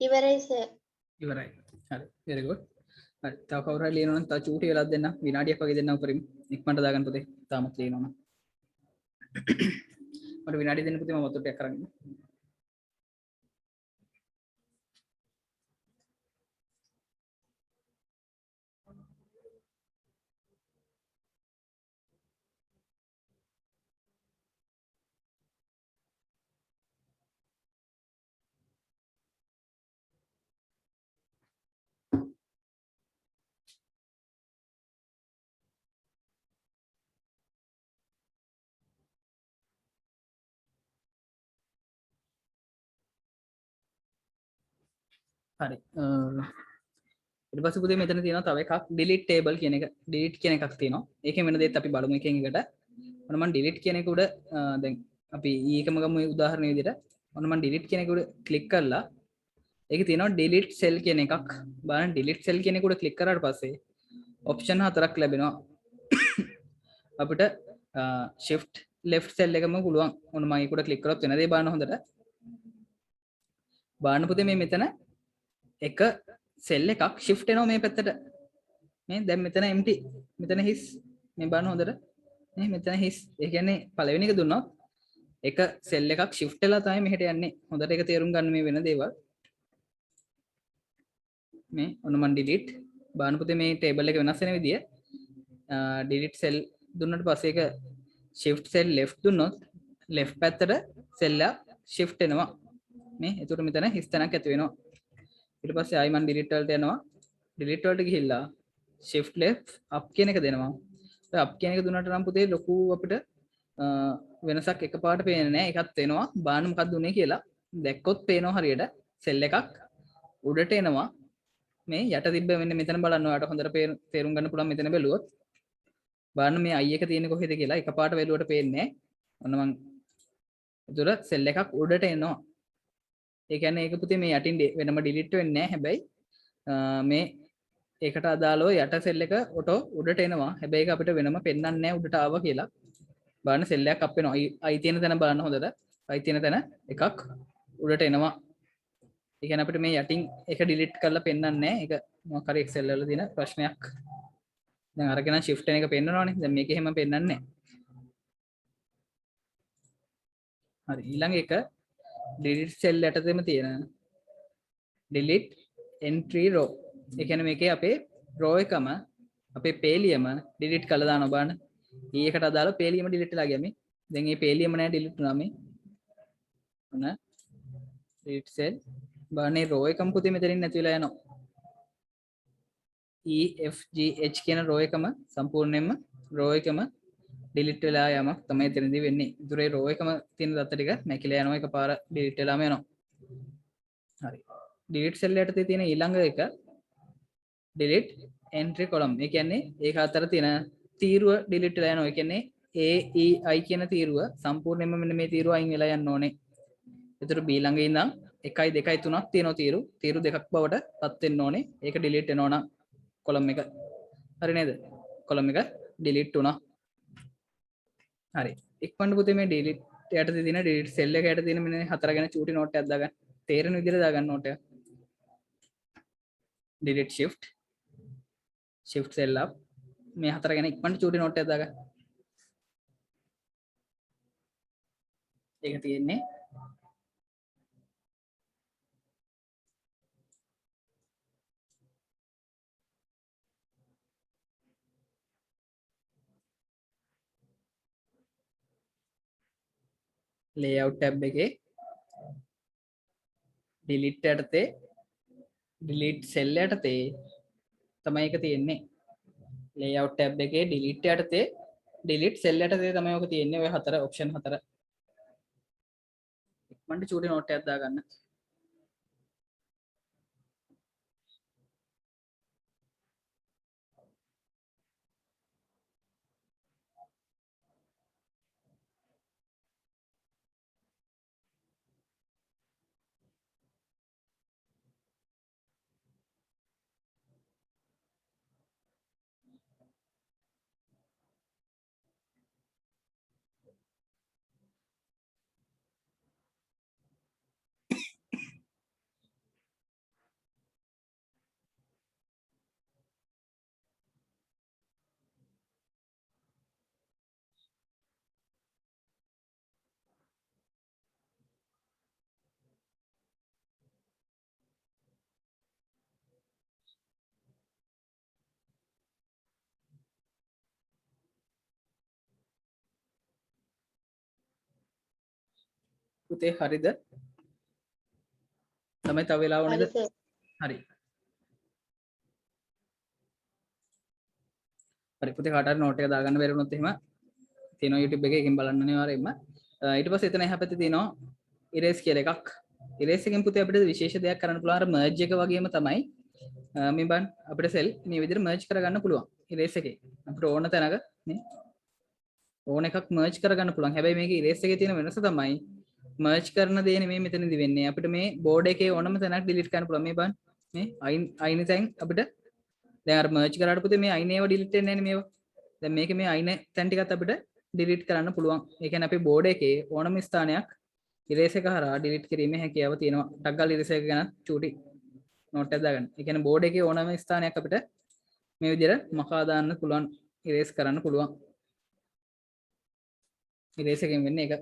ඉවරයි සර්. ඉවරයි. හරි. very good. හරි. තව කවුරු හරි ලියනවා නම් තව චූටි වෙලාවක් දෙන්න. විනාඩියක් වගේ දෙන්න උපරිම. ඉක්මනට දාගන්න පුතේ. තාමත් ලියනවා නම්. මට විනාඩි දෙන්න පුතේ මම ඔතොටයක් කරගෙන. හරි. ඊට පස්සේ පුතේ මෙතන තියෙනවා තව එකක් delete table කියන එක. delete කියන එකක් තියෙනවා. ඒකෙන් වෙන දෙයක් අපි බලමු එකෙන් එකට. ඔන්න මම delete කියන එක උඩ දැන් අපි ඊකම ගමු උදාහරණ විදිහට. ඔන්න මම delete කියන එක උඩ ක්ලික් කරලා ඒකේ තියෙනවා delete cell කියන එකක්. බලන්න delete cell කියන එක උඩ ක්ලික් කරාට පස්සේ option හතරක් ලැබෙනවා. අපිට shift left cell එකම පුළුවන්. ඔන්න මම ඒක උඩ ක්ලික් කරොත් වෙන දේ බලන්න හොඳට. බලන්න පුතේ මේ මෙතන එක සෙල් එකක් shift වෙනවා මේ පැත්තට. මේ දැන් මෙතන empty. මෙතන his. මේ බලන්න හොඳට. මේ මෙතන his. ඒ කියන්නේ පළවෙනි එක දුන්නොත් එක සෙල් එකක් shift වෙලා තමයි මෙහෙට යන්නේ. හොඳට ඒක තේරුම් ගන්න මේ වෙන දේවල්. මේ ඔන්න මම delete. බලන්න පුතේ මේ table එක වෙනස් වෙන විදිය. delete cell දුන්නට පස්සේ ඒක shift cell left දුන්නොත් left පැත්තට cell එක shift වෙනවා. මේ එතකොට මෙතන his තැනක් ඇති වෙනවා. ඊට පස්සේ ආයි මම delete වලට යනවා. delete වලට ගිහිල්ලා shift left up කියන එක දෙනවා. ඒ up කියන එක දුන්නාට නම් පුතේ ලොකු අපිට වෙනසක් එකපාරට පේන්නේ නැහැ. ඒකත් වෙනවා. බලන්න මොකක්ද උනේ කියලා. දැක්කොත් පේනවා හරියට cell එකක් උඩට එනවා. මේ යට තිබ්බ මෙතන බලන්න ඔයාලට හොඳට තේරුම් ගන්න පුළුවන් මෙතන බැලුවොත්. බලන්න මේ i එක තියෙන්නේ කොහෙද කියලා එකපාරට බැලුවට පේන්නේ නැහැ. ඔන්න මම ඒතර cell එකක් උඩට එනවා. ඒ කියන්නේ ඒක පුතේ මේ යටින් වෙනම delete වෙන්නේ නැහැ. හැබැයි මේ ඒකට අදාළව යට සෙල් එක ඔටෝ උඩට එනවා. හැබැයි ඒක අපිට වෙනම පෙන්වන්නේ නැහැ උඩට ආවා කියලා. බලන්න සෙල් එකක් අප් වෙනවා. i තියෙන තැන බලන්න හොඳට. i තියෙන තැන එකක් උඩට එනවා. ඒ කියන්නේ අපිට මේ යටින් එක delete කරලා පෙන්වන්නේ නැහැ. ඒක මොකක් හරි excel වල තියෙන ප්‍රශ්නයක්. දැන් අරගෙන shift එක පෙන්වනවානේ. දැන් මේක එහෙම පෙන්වන්නේ නැහැ. හරි ඊළඟ එක delete cell යටතේම තියෙන delete entry row. ඒ කියන්නේ මේකේ අපේ row එකම අපේ පේලියම delete කරලා දානවා බලන්න. ඊයකට අදාළ පේලියම delete වෙලා ගියා මේ. දැන් මේ පේලියම නෑ delete වුණා මේ. ඔන්න delete cell. බලන්න මේ row එකම පුතේ මෙතනින් නැති වෙලා යනවා. E F G H කියන row එකම සම්පූර්ණයෙන්ම row එකම delete වෙලා යamak තමයි එතනදී වෙන්නේ. ඒතර ඒ row එකම තියෙන දත්ත ටික නැකිලා යනවා එකපාර delete වෙලාම යනවා. හරි. delete cell යටතේ තියෙන ඊළඟ එක delete entry column. ඒ කියන්නේ ඒක අතර තියෙන තීරුව delete වෙලා යනවා. ඒ කියන්නේ A E I කියන තීරුව සම්පූර්ණයෙන්ම මෙන්න මේ තීරුව අයින් වෙලා යන්න ඕනේ. ඒතර B ළඟ ඉඳන් 1 2 3ක් තියෙනවා තීරු. තීරු දෙකක් බවට පත් වෙන්න ඕනේ. ඒක delete වෙනවා නම් column එක. හරි නේද? column එක delete වුණා. හරි. ඉක්මනට පුතේ මේ delete යටතේ තියෙන delete cell එක යට තියෙන මෙන්න හතර ගැන චූටි නෝට් එකක් දාගන්න. තේරෙන විදිහට දාගන්න නෝට් එක. delete shift cell up මේ හතර ගැන ඉක්මනට චූටි නෝට් එකක් දාගන්න. ඒක තියෙන්නේ layout tab එකේ delete යටතේ delete cell යටතේ තමයි ඒක තියෙන්නේ. layout tab එකේ delete යටතේ delete cell යටතේ තමයි ඔක තියෙන්නේ. ඔය හතර option හතර. ඉක්මනට චූටි නෝට් එකක් දාගන්න. පුතේ හරිද? තමයි තව වෙලා ඕනේද? හරි සර්. හරි. හරි පුතේ කාට හරි නෝට් එක දාගන්න බැරි වුණොත් එහෙම තියෙනවා YouTube එකේ එකෙන් බලන්න අනිවාර්යයෙන්ම. ඊට පස්සේ එතන එහා පැත්තේ තියෙනවා erase කියලා එකක්. erase එකෙන් පුතේ අපිට විශේෂ දෙයක් කරන්න පුළුවන්. අර merge එක වගේම තමයි මේ බන් අපිට cell මේ විදිහට merge කරගන්න පුළුවන්. erase එකේ අපිට ඕන තැනක නේ ඕන එකක් merge කරගන්න පුළුවන්. හැබැයි මේකේ erase එකේ තියෙන වෙනස තමයි merge කරන දේ නෙමෙයි මෙතනදි වෙන්නේ. අපිට මේ board එකේ ඕනම තැනක් delete කරන්න පුළුවන්. මේ බන් මේ අයින තැන් අපිට දැන් අර merge කරාට පුතේ මේ අයින ඒවා delete වෙන්නේ නැහැ නේ මේවා. දැන් මේකේ මේ අයින තැන් ටිකත් අපිට delete කරන්න පුළුවන්. ඒ කියන්නේ අපි board එකේ ඕනම ස්ථානයක් erase එක හරහා delete කිරීමේ හැකියාව තියෙනවා. ටක් ගාලා erase එක ගැන චූටි note එකක් දාගන්න. ඒ කියන්නේ board එකේ ඕනම ස්ථානයක් අපිට මේ විදිහට මකා දාන්න පුළුවන්, erase කරන්න පුළුවන්. erase එකෙන් වෙන්නේ ඒක.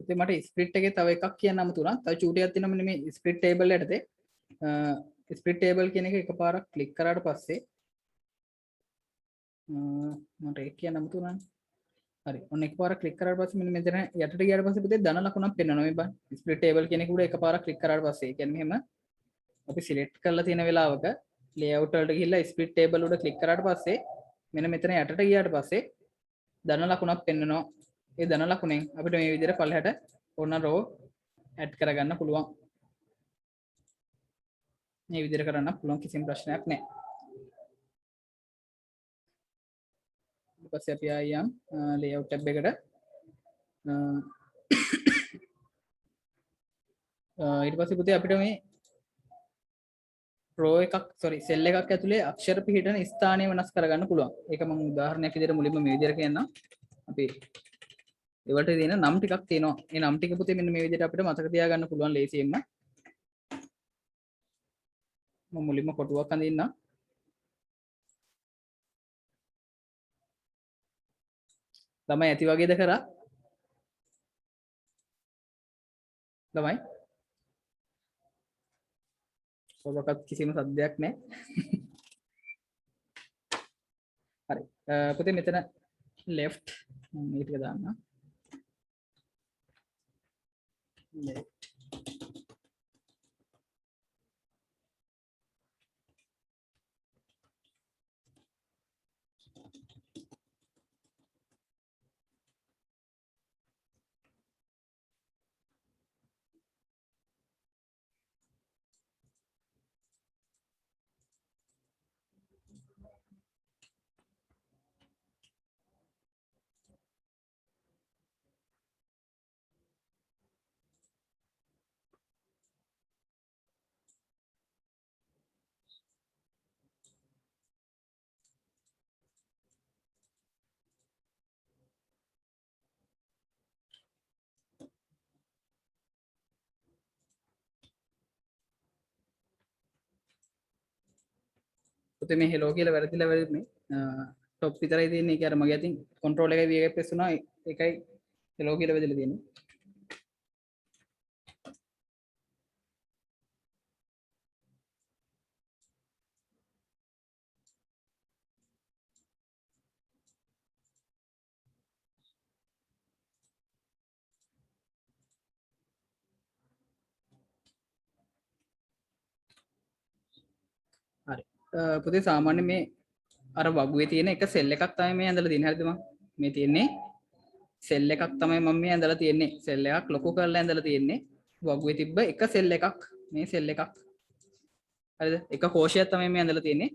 ඉතින් මට ස්ප්ලිට් එකේ තව එකක් කියන්න අමුතුණා. තව චූටියක් තියෙනවා මෙන්න මේ ස්ප්ලිට් ටේබල් යටතේ. ස්ප්ලිට් ටේබල් කියන එක එකපාරක් ක්ලික් කරාට පස්සේ මට ඒක කියන්න අමුතුණානේ. හරි. ඔන්න එකපාරක් ක්ලික් කරාට පස්සේ මෙන්න මෙතන යටට ගියාට පස්සේ පුතේ ධන ලකුණක් පෙන්වනවා මේ බලන්න. ස්ප්ලිට් ටේබල් කියන එක උඩ එකපාරක් ක්ලික් කරාට පස්සේ ඒ කියන්නේ මෙහෙම අපි සිලෙක්ට් කරලා තියෙන වෙලාවක ලේඅවුට් වලට ගිහිල්ලා ස්ප්ලිට් ටේබල් උඩ ක්ලික් කරාට පස්සේ මෙන්න මෙතන යටට ගියාට පස්සේ ධන ලකුණක් පෙන්වනවා. ඒ ධන ලකුණෙන් අපිට මේ විදිහට පල්ලෙහාට ඕන රෝ ඇඩ් කරගන්න පුළුවන්. මේ විදිහට කරන්න පුළුවන් කිසිම ප්‍රශ්නයක් නැහැ. ඊට පස්සේ අපි ආයම් layout tab එකට ඊට පස්සේ පුතේ අපිට මේ row එකක් cell එකක් ඇතුලේ අක්ෂර පිහිටන ස්ථානය වෙනස් කරගන්න පුළුවන්. ඒක මම උදාහරණයක් විදිහට මුලින්ම මේ විදිහට කියන්නම්. අපි ඒවට තියෙන නම් ටිකක් තියෙනවා. ඒ නම් ටික පුතේ මෙන්න මේ විදිහට අපිට මතක තියාගන්න පුළුවන් ලේසියෙන්ම. මම මුලින්ම කොටුවක් අඳින්නම්. ළමයි ඇති වගේද කරා? ළමයි ඔබකට කිසිම සද්දයක් නැහැ. හරි. පුතේ මෙතන left මේ ටික දාන්න. left පුතේ මේ hello කියලා වැරදිලා වැරදිනේ. top විතරයි තියෙන්නේ. ඒක අර මගේ අතින් control එකයි V එකයි press වුණා. ඒකයි hello කියලා වැදලා තියෙන්නේ. හරි. පුතේ සාමාන්‍ය මේ අර වගුවේ තියෙන එක සෙල් එකක් තමයි මේ ඇඳලා තියෙන්නේ. හරිද මම? මේ තියෙන්නේ සෙල් එකක් තමයි මම මේ ඇඳලා තියෙන්නේ. සෙල් එකක් ලොකු කරලා ඇඳලා තියෙන්නේ. වගුවේ තිබ්බ එක සෙල් එකක්. මේ සෙල් එකක්. හරිද? එක කෝෂයක් තමයි මේ ඇඳලා තියෙන්නේ.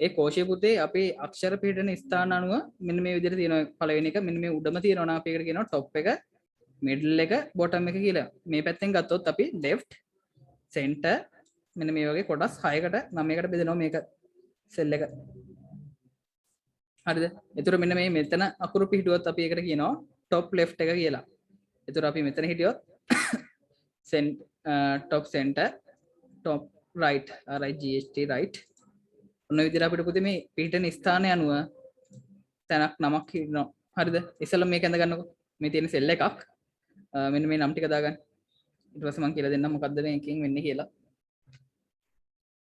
ඒ කෝෂය පුතේ අපේ අක්ෂර පිටන ස්ථාන අනුව මෙන්න මේ විදිහට තියෙනවා. පළවෙනි එක මෙන්න මේ උඩම තියෙනවා නම් අපි ඒකට කියනවා top එක, middle එක, bottom එක කියලා. මේ පැත්තෙන් ගත්තොත් අපි left, center මෙන්න මේ වගේ කොටස් 6කට 9කට බෙදෙනවා මේක සෙල් එක. හරිද? ඒතර මෙන්න මේ මෙතන අකුරු පිහිටුවත් අපි ඒකට කියනවා top left එක කියලා. ඒතර අපි මෙතන හිටියොත් top center, top right, RIGHT right. ඔන්න විදිහට අපිට පුතේ මේ පිහිටන ස්ථානය අනුව තැනක් නමක් හිටිනවා. හරිද? ඉස්සෙල්ලා මේක ඇඳ ගන්නකො. මේ තියෙන සෙල් එකක්. මෙන්න මේ නම් ටික දාගන්න. ඊට පස්සේ මම කියලා දෙන්නම් මොකද්ද මේකෙන් වෙන්නේ කියලා.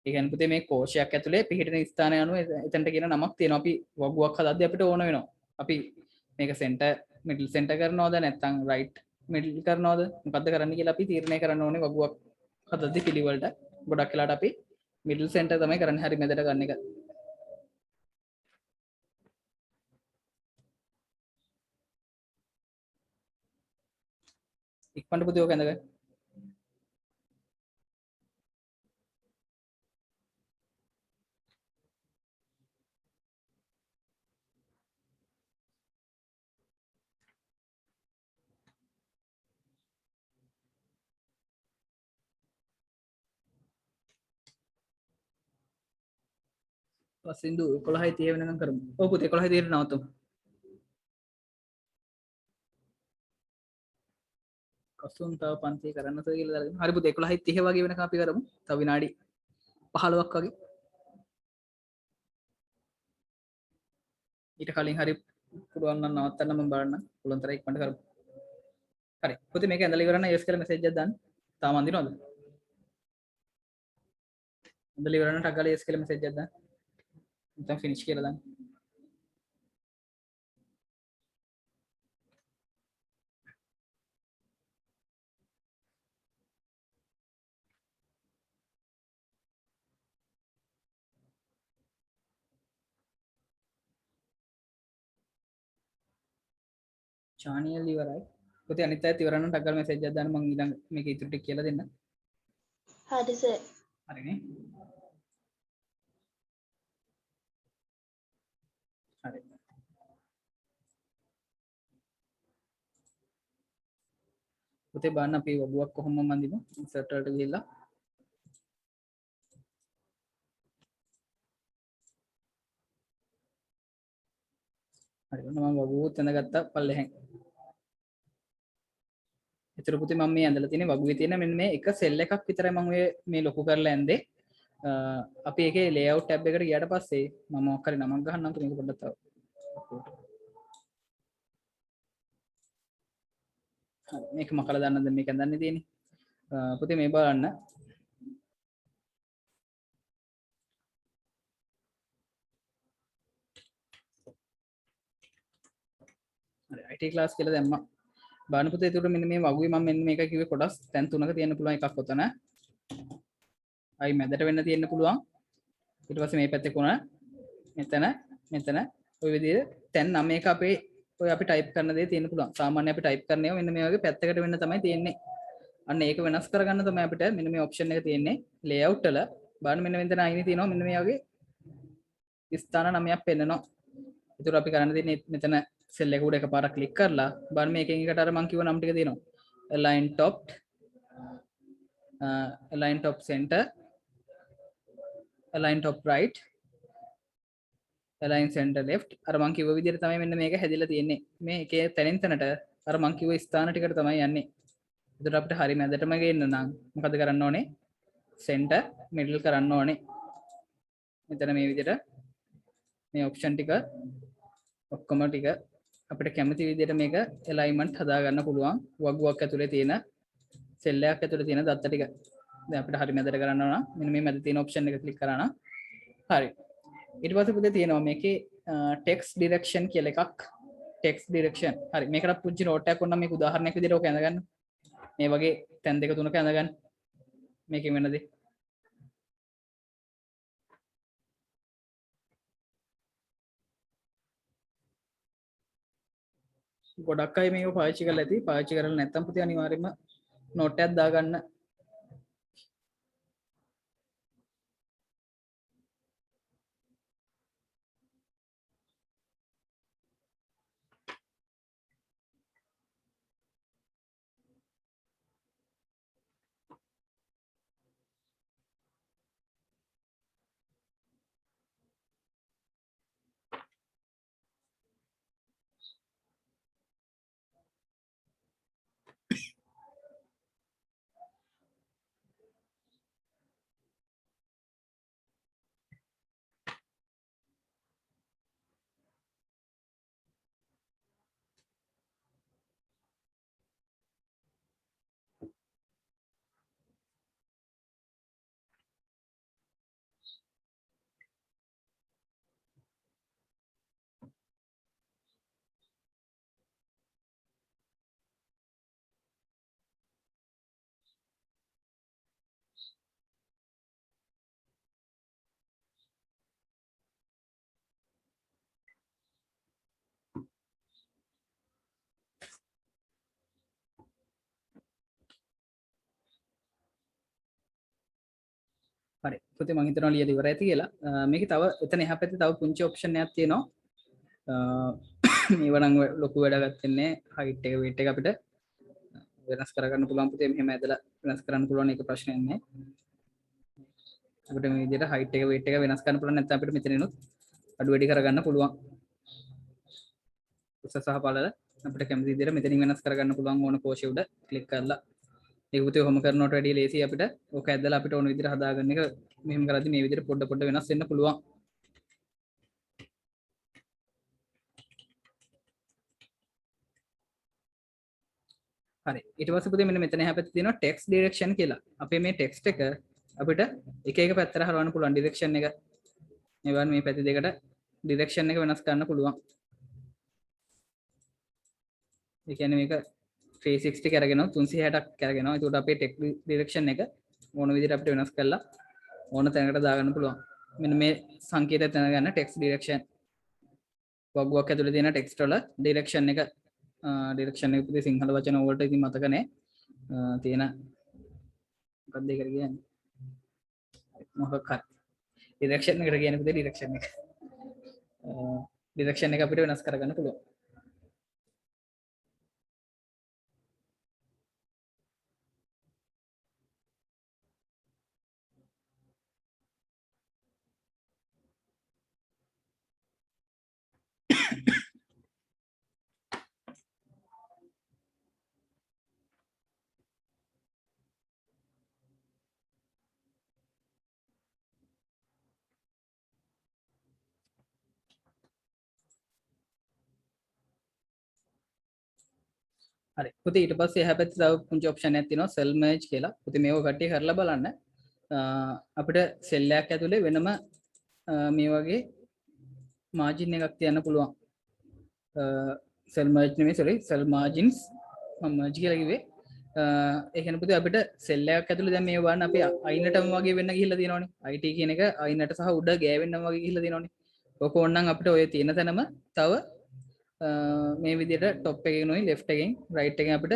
ඒ කියන්නේ පුතේ මේ කෝෂයක් ඇතුලේ පිහිටන ස්ථානය අනුව එතනට කියන නමක් තියෙනවා. අපි වගුවක් හදද්දී අපිට ඕන වෙනවා. අපි මේක සෙන්ටර් මිඩල් සෙන්ටර් කරනවද නැත්නම් රයිට් මිඩල් කරනවද මොකද්ද කරන්න කියලා අපි තීරණය කරන්න ඕනේ වගුවක් හදද්දී පිළිවෙලට. ගොඩක් වෙලාට අපි මිඩල් සෙන්ටර් තමයි කරන්නේ. හරි මැදට ගන්න එක. ඉක්මනට පුතේ ඔක ඇඳගන්න. සින්දු 11:30 වෙනකම් කරමු. ඔව් පුතේ 11:30 නවතුමු. කසුන් තව පන්ති කරන්නද කියලා දාගෙන. හරි පුතේ 11:30 වගේ වෙනකම් අපි කරමු. තව විනාඩි 15ක් වගේ. ඊට කලින් හරි පුළුවන් නම් නවත්තන්න මම බලන්න. පුළුවන් තරම් ඉක්මනට කරමු. හරි. පුතේ මේක ඇඳලා ඉවර නම් yes කියලා මෙසේජ් එකක් දාන්න. තාම අඳිනවද? ඇඳලා ඉවර නම් ටක් ගාලා yes කියලා මෙසේජ් එකක් දාන්න. නැත්නම් finish කියලා දාන්න. චානියල් ඉවරයි. පුතේ අනිත් අයත් ඉවර නම් ටක් ගාලා මෙසේජ් එකක් දාන්න. මම ඊළඟ මේක ඉතුරු ටික කියලා දෙන්න. හරි සර්. හරිනේ. හරි. පුතේ බලන්න අපි වගුවක් කොහොම මන්දිමු. ඉන්සර්ට් වලට ගිහිල්ලා හරි ඔන්න මම වගුවත් ඇඳගත්තා පල්ලෙහෙන්. ඒතර පුතේ මම මේ ඇඳලා තියෙන්නේ වගුවේ තියෙන මෙන්න මේ එක සෙල් එකක් විතරයි මම මේ ලොකු කරලා ඇඳේ. අපි ඒකේ ලේඅවුට් ටැබ් එකට ගියාට පස්සේ මම මොකක් හරි නමක් ගහන්නම් මේක පොඩ්ඩක් තව. හරි මේක මකලා දාන්න දැන් මේක ඇඳන්නේ තියෙන්නේ. පුතේ මේ බලන්න. හරි IT ක්ලාස් කියලා දැම්මා. බලන්න පුතේ ඒකට මෙන්න මේ වගුවේ මම මෙන්න මේක කිව්වේ කොටස් දැන් තුනක තියෙන්න පුළුවන් එකක් ඔතන. අයි මැදට වෙන්න තියෙන්න පුළුවන්. ඊට පස්සේ මේ පැත්තේ කොන මෙතන ওই විදිහට දැන් 9ක අපේ ඔය අපි ටයිප් කරන දේ තියෙන්න පුළුවන්. සාමාන්‍ය අපි ටයිප් කරන ඒවා මෙන්න මේ වගේ පැත්තකට වෙන්න තමයි තියෙන්නේ. අන්න ඒක වෙනස් කරගන්න තමයි අපිට මෙන්න මේ ඔප්ෂන් එක තියෙන්නේ. ලේඅවුට් වල බලන්න මෙන්න මෙතන අයිනේ තියෙනවා මෙන්න මේ වගේ ස්ථාන 9ක් පෙන්නනවා. ඒතර අපි කරන්න තියෙන්නේ මෙතන සෙල් එක උඩ එකපාරක් ක්ලික් කරලා බලන්න මේකෙන් එකට අර මම කිව්ව නම් ටික දෙනවා. align top align top center align top right align center left අර මං කිව්ව විදිහට තමයි මෙන්න මේක හැදිලා තියෙන්නේ. මේ එකේ තැනින් තැනට අර මං කිව්ව ස්ථාන ටිකට තමයි යන්නේ. ඒකට අපිට හරි මැදටම ගේන්න නම් මොකද කරන්න ඕනේ? center middle කරන්න ඕනේ. මෙතන මේ විදිහට මේ ඔප්ෂන් ටික ඔක්කොම ටික අපිට කැමති විදිහට මේක alignment හදා ගන්න පුළුවන්. වගුවක් ඇතුලේ තියෙන සෙල් එකක් ඇතුලේ තියෙන දත්ත ටික. දැන් අපිට හරි මැදට කරන්න ඕන නම් මෙන්න මේ මැද තියෙන ඔප්ෂන් එක ක්ලික් කරා නම් හරි. ඊට පස්සේ පුතේ තියෙනවා මේකේ text direction කියලා එකක්. text direction. හරි මේකට පුංචි නෝට් එකක් වුණා මේක උදාහරණයක් විදිහට ඔක ඇඳගන්න. මේ වගේ තැන් දෙක තුනක ඇඳගන්න. මේකෙන් වෙන දේ. ගොඩක් අය මේක පාවිච්චි කරලා ඇති. පාවිච්චි කරලා නැත්නම් පුතේ අනිවාර්යයෙන්ම නෝට් එකක් දාගන්න. හරි පුතේ මම හිතනවා ලියලා ඉවරයි කියලා. මේකේ තව එතන එහා පැත්තේ තව පුංචි ඔප්ෂන් එකක් තියෙනවා. මේව නම් ලොකු වැඩක් වෙන්නේ height එක weight එක අපිට වෙනස් කරගන්න පුළුවන් පුතේ මෙහෙම ඇදලා වෙනස් කරන්න පුළුවන් ඒක ප්‍රශ්නයක් නෑ. අපිට මේ විදිහට height එක weight එක වෙනස් කරන්න පුළුවන් නැත්නම් අපිට මෙතනිනුත් අඩු වැඩි කරගන්න පුළුවන්. උස සහ පළල අපිට කැමති විදිහට මෙතනින් වෙනස් කරගන්න පුළුවන් ඕන කෝෂය උඩ ක්ලික් කරලා. ඒක පුතේ ඔහොම කරනවට වැඩිය ලේසි අපිට ඕක ඇදලා අපිට ඕන විදිහට හදාගන්න එක මෙහෙම කරද්දි මේ විදිහට පොඩ පොඩ වෙනස් වෙන්න පුළුවන්. හරි ඊට පස්සේ පුතේ මෙන්න මෙතන එහා පැත්තේ තියෙනවා text direction කියලා. අපේ මේ text එක අපිට එක එක පැත්තට හරවන්න පුළුවන් direction එක. මේ වань මේ පැති දෙකට direction එක වෙනස් කරන්න පුළුවන්. ඒ කියන්නේ මේක 360 කරගෙන 360ක් කරගෙනවා. ඒකට අපේ text direction එක ඕන විදිහට අපිට වෙනස් කරලා ඕන තැනකට දාගන්න පුළුවන්. මෙන්න මේ සංකේතය දැනගන්න text direction. වගුවක් ඇතුලේ තියෙන text වල direction එක ඩිරෙක්ෂන් එක පුතේ සිංහල වචන වලට ඉතින් මතක නැහැ. තියෙන මොකක්ද ඒකට කියන්නේ? මොකක් හරි. ඩිරෙක්ෂන් එකට කියන්නේ පුතේ ඩිරෙක්ෂන් එක. ඩිරෙක්ෂන් එක අපිට වෙනස් කරගන්න පුළුවන්. හරි පුතේ ඊට පස්සේ එහා පැත්තේ තව පුංචි ඔප්ෂන් එකක් තියෙනවා cell merge කියලා. පුතේ මේක කට්ටිය කරලා බලන්න. අපිට සෙල් එකක් ඇතුලේ වෙනම මේ වගේ මාජින් එකක් තියන්න පුළුවන්. cell merge නෙමෙයි sorry cell margins මම merge කියලා කිව්වේ. ඒ කියන්නේ පුතේ අපිට සෙල් එකක් ඇතුලේ දැන් මේ වань අපි අයිනටම වගේ වෙන්න ගිහිල්ලා තියෙනවනේ. IT කියන එක අයිනට සහ උඩ ගෑවෙන්නම වගේ ගිහිල්ලා තියෙනවනේ. ඔක ඕනනම් අපිට ඔය තියෙන තැනම තව මේ විදිහට টොප් එකකින් උයි left එකෙන් right එකෙන් අපිට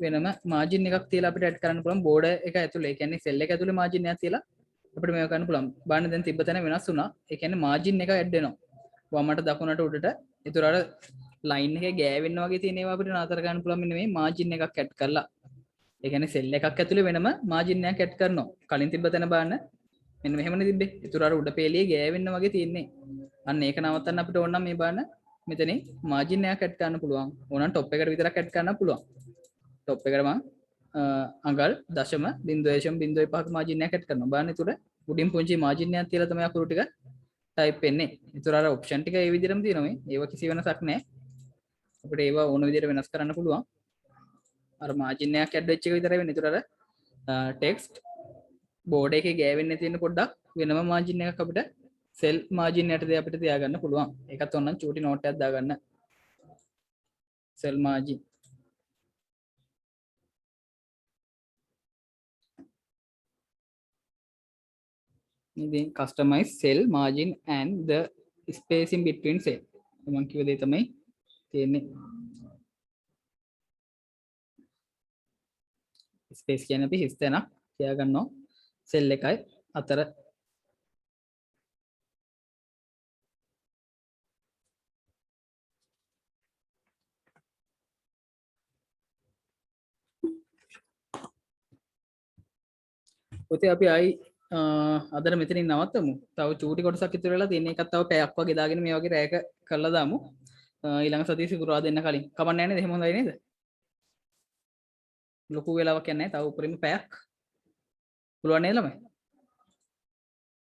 වෙනම මාජින් එකක් තියලා අපිට ඇඩ් කරන්න පුළුවන් බෝඩර් එක ඇතුලේ. ඒ කියන්නේ සෙල් එක ඇතුලේ මාජින් එකක් තියලා අපිට මේක කරන්න පුළුවන්. බලන්න දැන් තිබ්බ තැන වෙනස් වුණා. ඒ කියන්නේ මාජින් එක ඇඩ් වෙනවා. වමට දකුණට උඩට. ඒතර අර ලයින් එකේ ගෑවෙන්න වගේ තියෙන ඒවා අපිට නතර කරන්න පුළුවන් මෙන්න මේ මාජින් එකක් ඇඩ් කරලා. ඒ කියන්නේ සෙල් එකක් ඇතුලේ වෙනම මාජින් එකක් ඇඩ් කරනවා. කලින් තිබ්බ තැන බලන්න මෙන්න මෙහෙමනේ තිබ්බේ. ඒතර අර උඩ පේලියේ ගෑවෙන්න වගේ තියෙන්නේ. අන්න ඒක නවත්තන්න අපිට ඕන නම් මේ බලන්න මෙතනින් මාජින් එකක් ඇඩ් කරන්න පුළුවන්. ඕනනම් টොප් එකට විතරක් ඇඩ් කරන්න පුළුවන්. টොප් එකට මම අඟල් 0.05ක මාජින් එකක් ඇඩ් කරනවා. බලන්න ඒතර උඩින් පුංචි මාජින් එකක් තියලා තමයි අකුරු ටික ටයිප් වෙන්නේ. ඒතර අර ඔප්ෂන් ටික ඒ විදිහටම තියෙනවා මේ. ඒව කිසි වෙනසක් නැහැ. අපිට ඒව ඕන විදිහට වෙනස් කරන්න පුළුවන්. අර මාජින් එකක් ඇඩ් වෙච්ච එක විතරයි වෙන්නේ. ඒතර අර ටෙක්ස්ට් බෝඩ් එකේ ගෑවෙන්න තියෙන පොඩ්ඩක් වෙනම මාජින් එකක් අපිට සෙල් මාජින් යටදී අපිට තියාගන්න පුළුවන්. ඒකත් ඕනනම් චූටි නෝට් එකක් දාගන්න. සෙල් මාජින්. ඉතින් customize cell margin and the spacing between cell. මම කිව්ව දේ තමයි තියෙන්නේ. ස්පේස් කියන්නේ අපි හිස් තැනක් තියාගන්නවා සෙල් එකයි අතර. පුතේ අපි ආයි අදට මෙතනින් නවත්තමු. තව චූටි කොටසක් ඉතුරු වෙලා තියෙන එකත් තව පැයක් වගේ දාගෙන මේ වගේ රැයක කරලා දාමු. ඊළඟ සතියේ සිකුරාදා දෙන්න කලින්. කමක් නැහැ නේද? එහෙම හොඳයි නේද? ලොකු වෙලාවක් යන්නේ නැහැ. තව උපරිම පැයක්. පුළුවන් නේද ළමයි?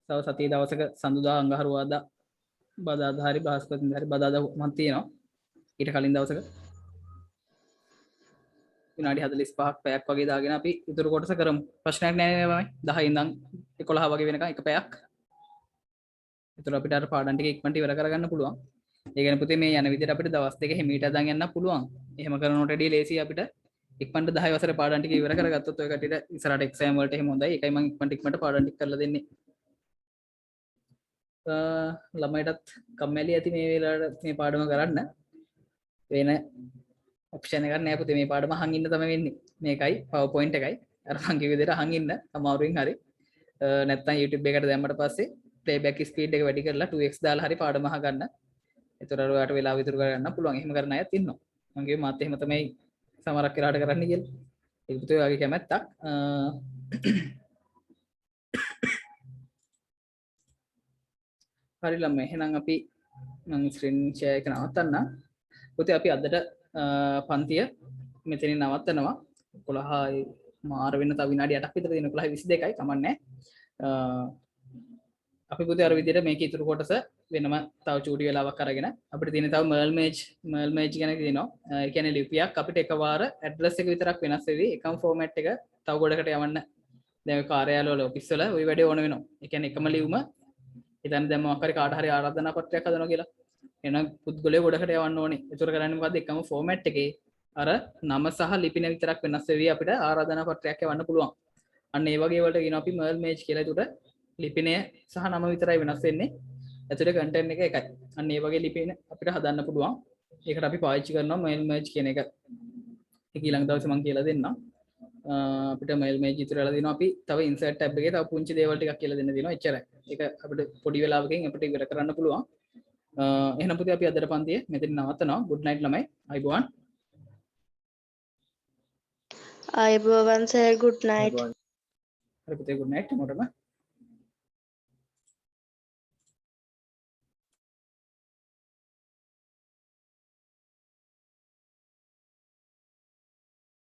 තව සතියේ දවසක සඳුදා අඟහරුවාදා බදාදා හරි බ්‍රහස්පතින්දා හරි බදාදා මන් තියෙනවා. ඊට කලින් දවසක විනාඩි 45ක් පැයක් වගේ දාගෙන අපි ඉතුරු කොටස කරමු. ප්‍රශ්නයක් නැහැ නේද මම? 10 ඉඳන් 11 වගේ වෙනකන් එක පැයක්. ඒතර අපිට අර පාඩම් ටික ඉක්මනට ඉවර කරගන්න පුළුවන්. ඒ කියන්නේ පුතේ මේ යන විදිහට අපිට දවස් දෙක හිමීට අදන් යන්න පුළුවන්. එහෙම කරනකොට වැඩිය ලේසි අපිට ඉක්මනට 10 වසරේ පාඩම් ටික ඉවර කරගත්තොත් ඔය කටියට ඉස්සරහට එක්සෑම් වලට එහෙම හොඳයි. ඒකයි මම ඉක්මනට පාඩම් ටික කරලා දෙන්නේ. ළමයිටත් කම්මැලි ඇති මේ වෙලාවට මේ පාඩම කරන්න. වෙන ඔප්ෂන් එකක් නෑ පුතේ මේ පාඩම අහන් ඉන්න තමයි වෙන්නේ. මේකයි PowerPoint එකයි. අර මං කිව්ව විදිහට අහන් ඉන්න අමාරුවෙන් හරි. නැත්නම් YouTube එකට දැම්මට පස්සේ playback speed එක වැඩි කරලා 2x දාලා හරි පාඩම අහගන්න. ඒතර ඔයාලට වෙලාව ඉතුරු කරගන්න පුළුවන්. එහෙම කරන අයත් ඉන්නවා. මම කිව්වේ මාත් එහෙම තමයි සමහරක් වෙලාවට කරන්න කියලා. ඒක පුතේ ඔයාගේ කැමැත්තක්. හරි ළමයි එහෙනම් අපි මම ස්ක්‍රීන් ෂෙයා එක නවත්තන්න. පුතේ අපි අදට පන්තිය මෙතනින් නවත්තනවා. 11යි මාර වෙන තව විනාඩි 8ක් විතර තියෙන 11:22යි කමන්නේ. අපි පුතේ අර විදිහට මේක ඉතුරු කොටස වෙනම තව චූටි වෙලාවක් අරගෙන අපිට තියෙන තව merl merge ගැන කියනවා. ඒ කියන්නේ ලිපියක් අපිට එකවර ඇඩ්‍රස් එක විතරක් වෙනස් වෙවි. එකම ෆෝමැට් එක තව ගොඩකට යවන්න. දැන් කාර්යාලවල ඔෆිස් වල ওই වැඩේ ඕන වෙනවා. ඒ කියන්නේ එකම ලියුම හිතන්න දැන් මොකක් හරි කාට හරි ආරාධනා පත්‍රයක් හදනවා කියලා. එහෙනම් පුද්ගලයා ගොඩකට යවන්න ඕනේ. ඒතර කරන්නේ මොකද්ද? එකම ෆෝමැට් එකේ අර නම සහ ලිපින විතරක් වෙනස් වෙවි අපිට ආරාධනා පත්‍රයක් යවන්න පුළුවන්. අන්න ඒ වගේ වලට කියනවා අපි merl merge කියලා. ඒකට ලිපිනය සහ නම විතරයි වෙනස් වෙන්නේ. ඇතුලේ content එක එකයි. අන්න ඒ වගේ ලිපින අපිට හදන්න පුළුවන්. ඒකට අපි පාවිච්චි කරනවා merl merge කියන එක. ඒක ඊළඟ දවසේ මම කියලා දෙන්නම්. අපිට merl merge ඉතුරුලා දෙනවා. අපි තව insert tab එකේ තව පුංචි දේවල් ටිකක් කියලා දෙන්න දෙනවා. එච්චරයි. ඒක අපිට පොඩි වෙලාවකින් අපිට ඉවර කරන්න පුළුවන්. එහෙනම් පුතේ අපි අදට පන්තියේ මෙතන නවත්තනවා. good night ළමයි. අයබෝවන්. අයබෝවන් සර් good night. හරි පුතේ good night මොකටද?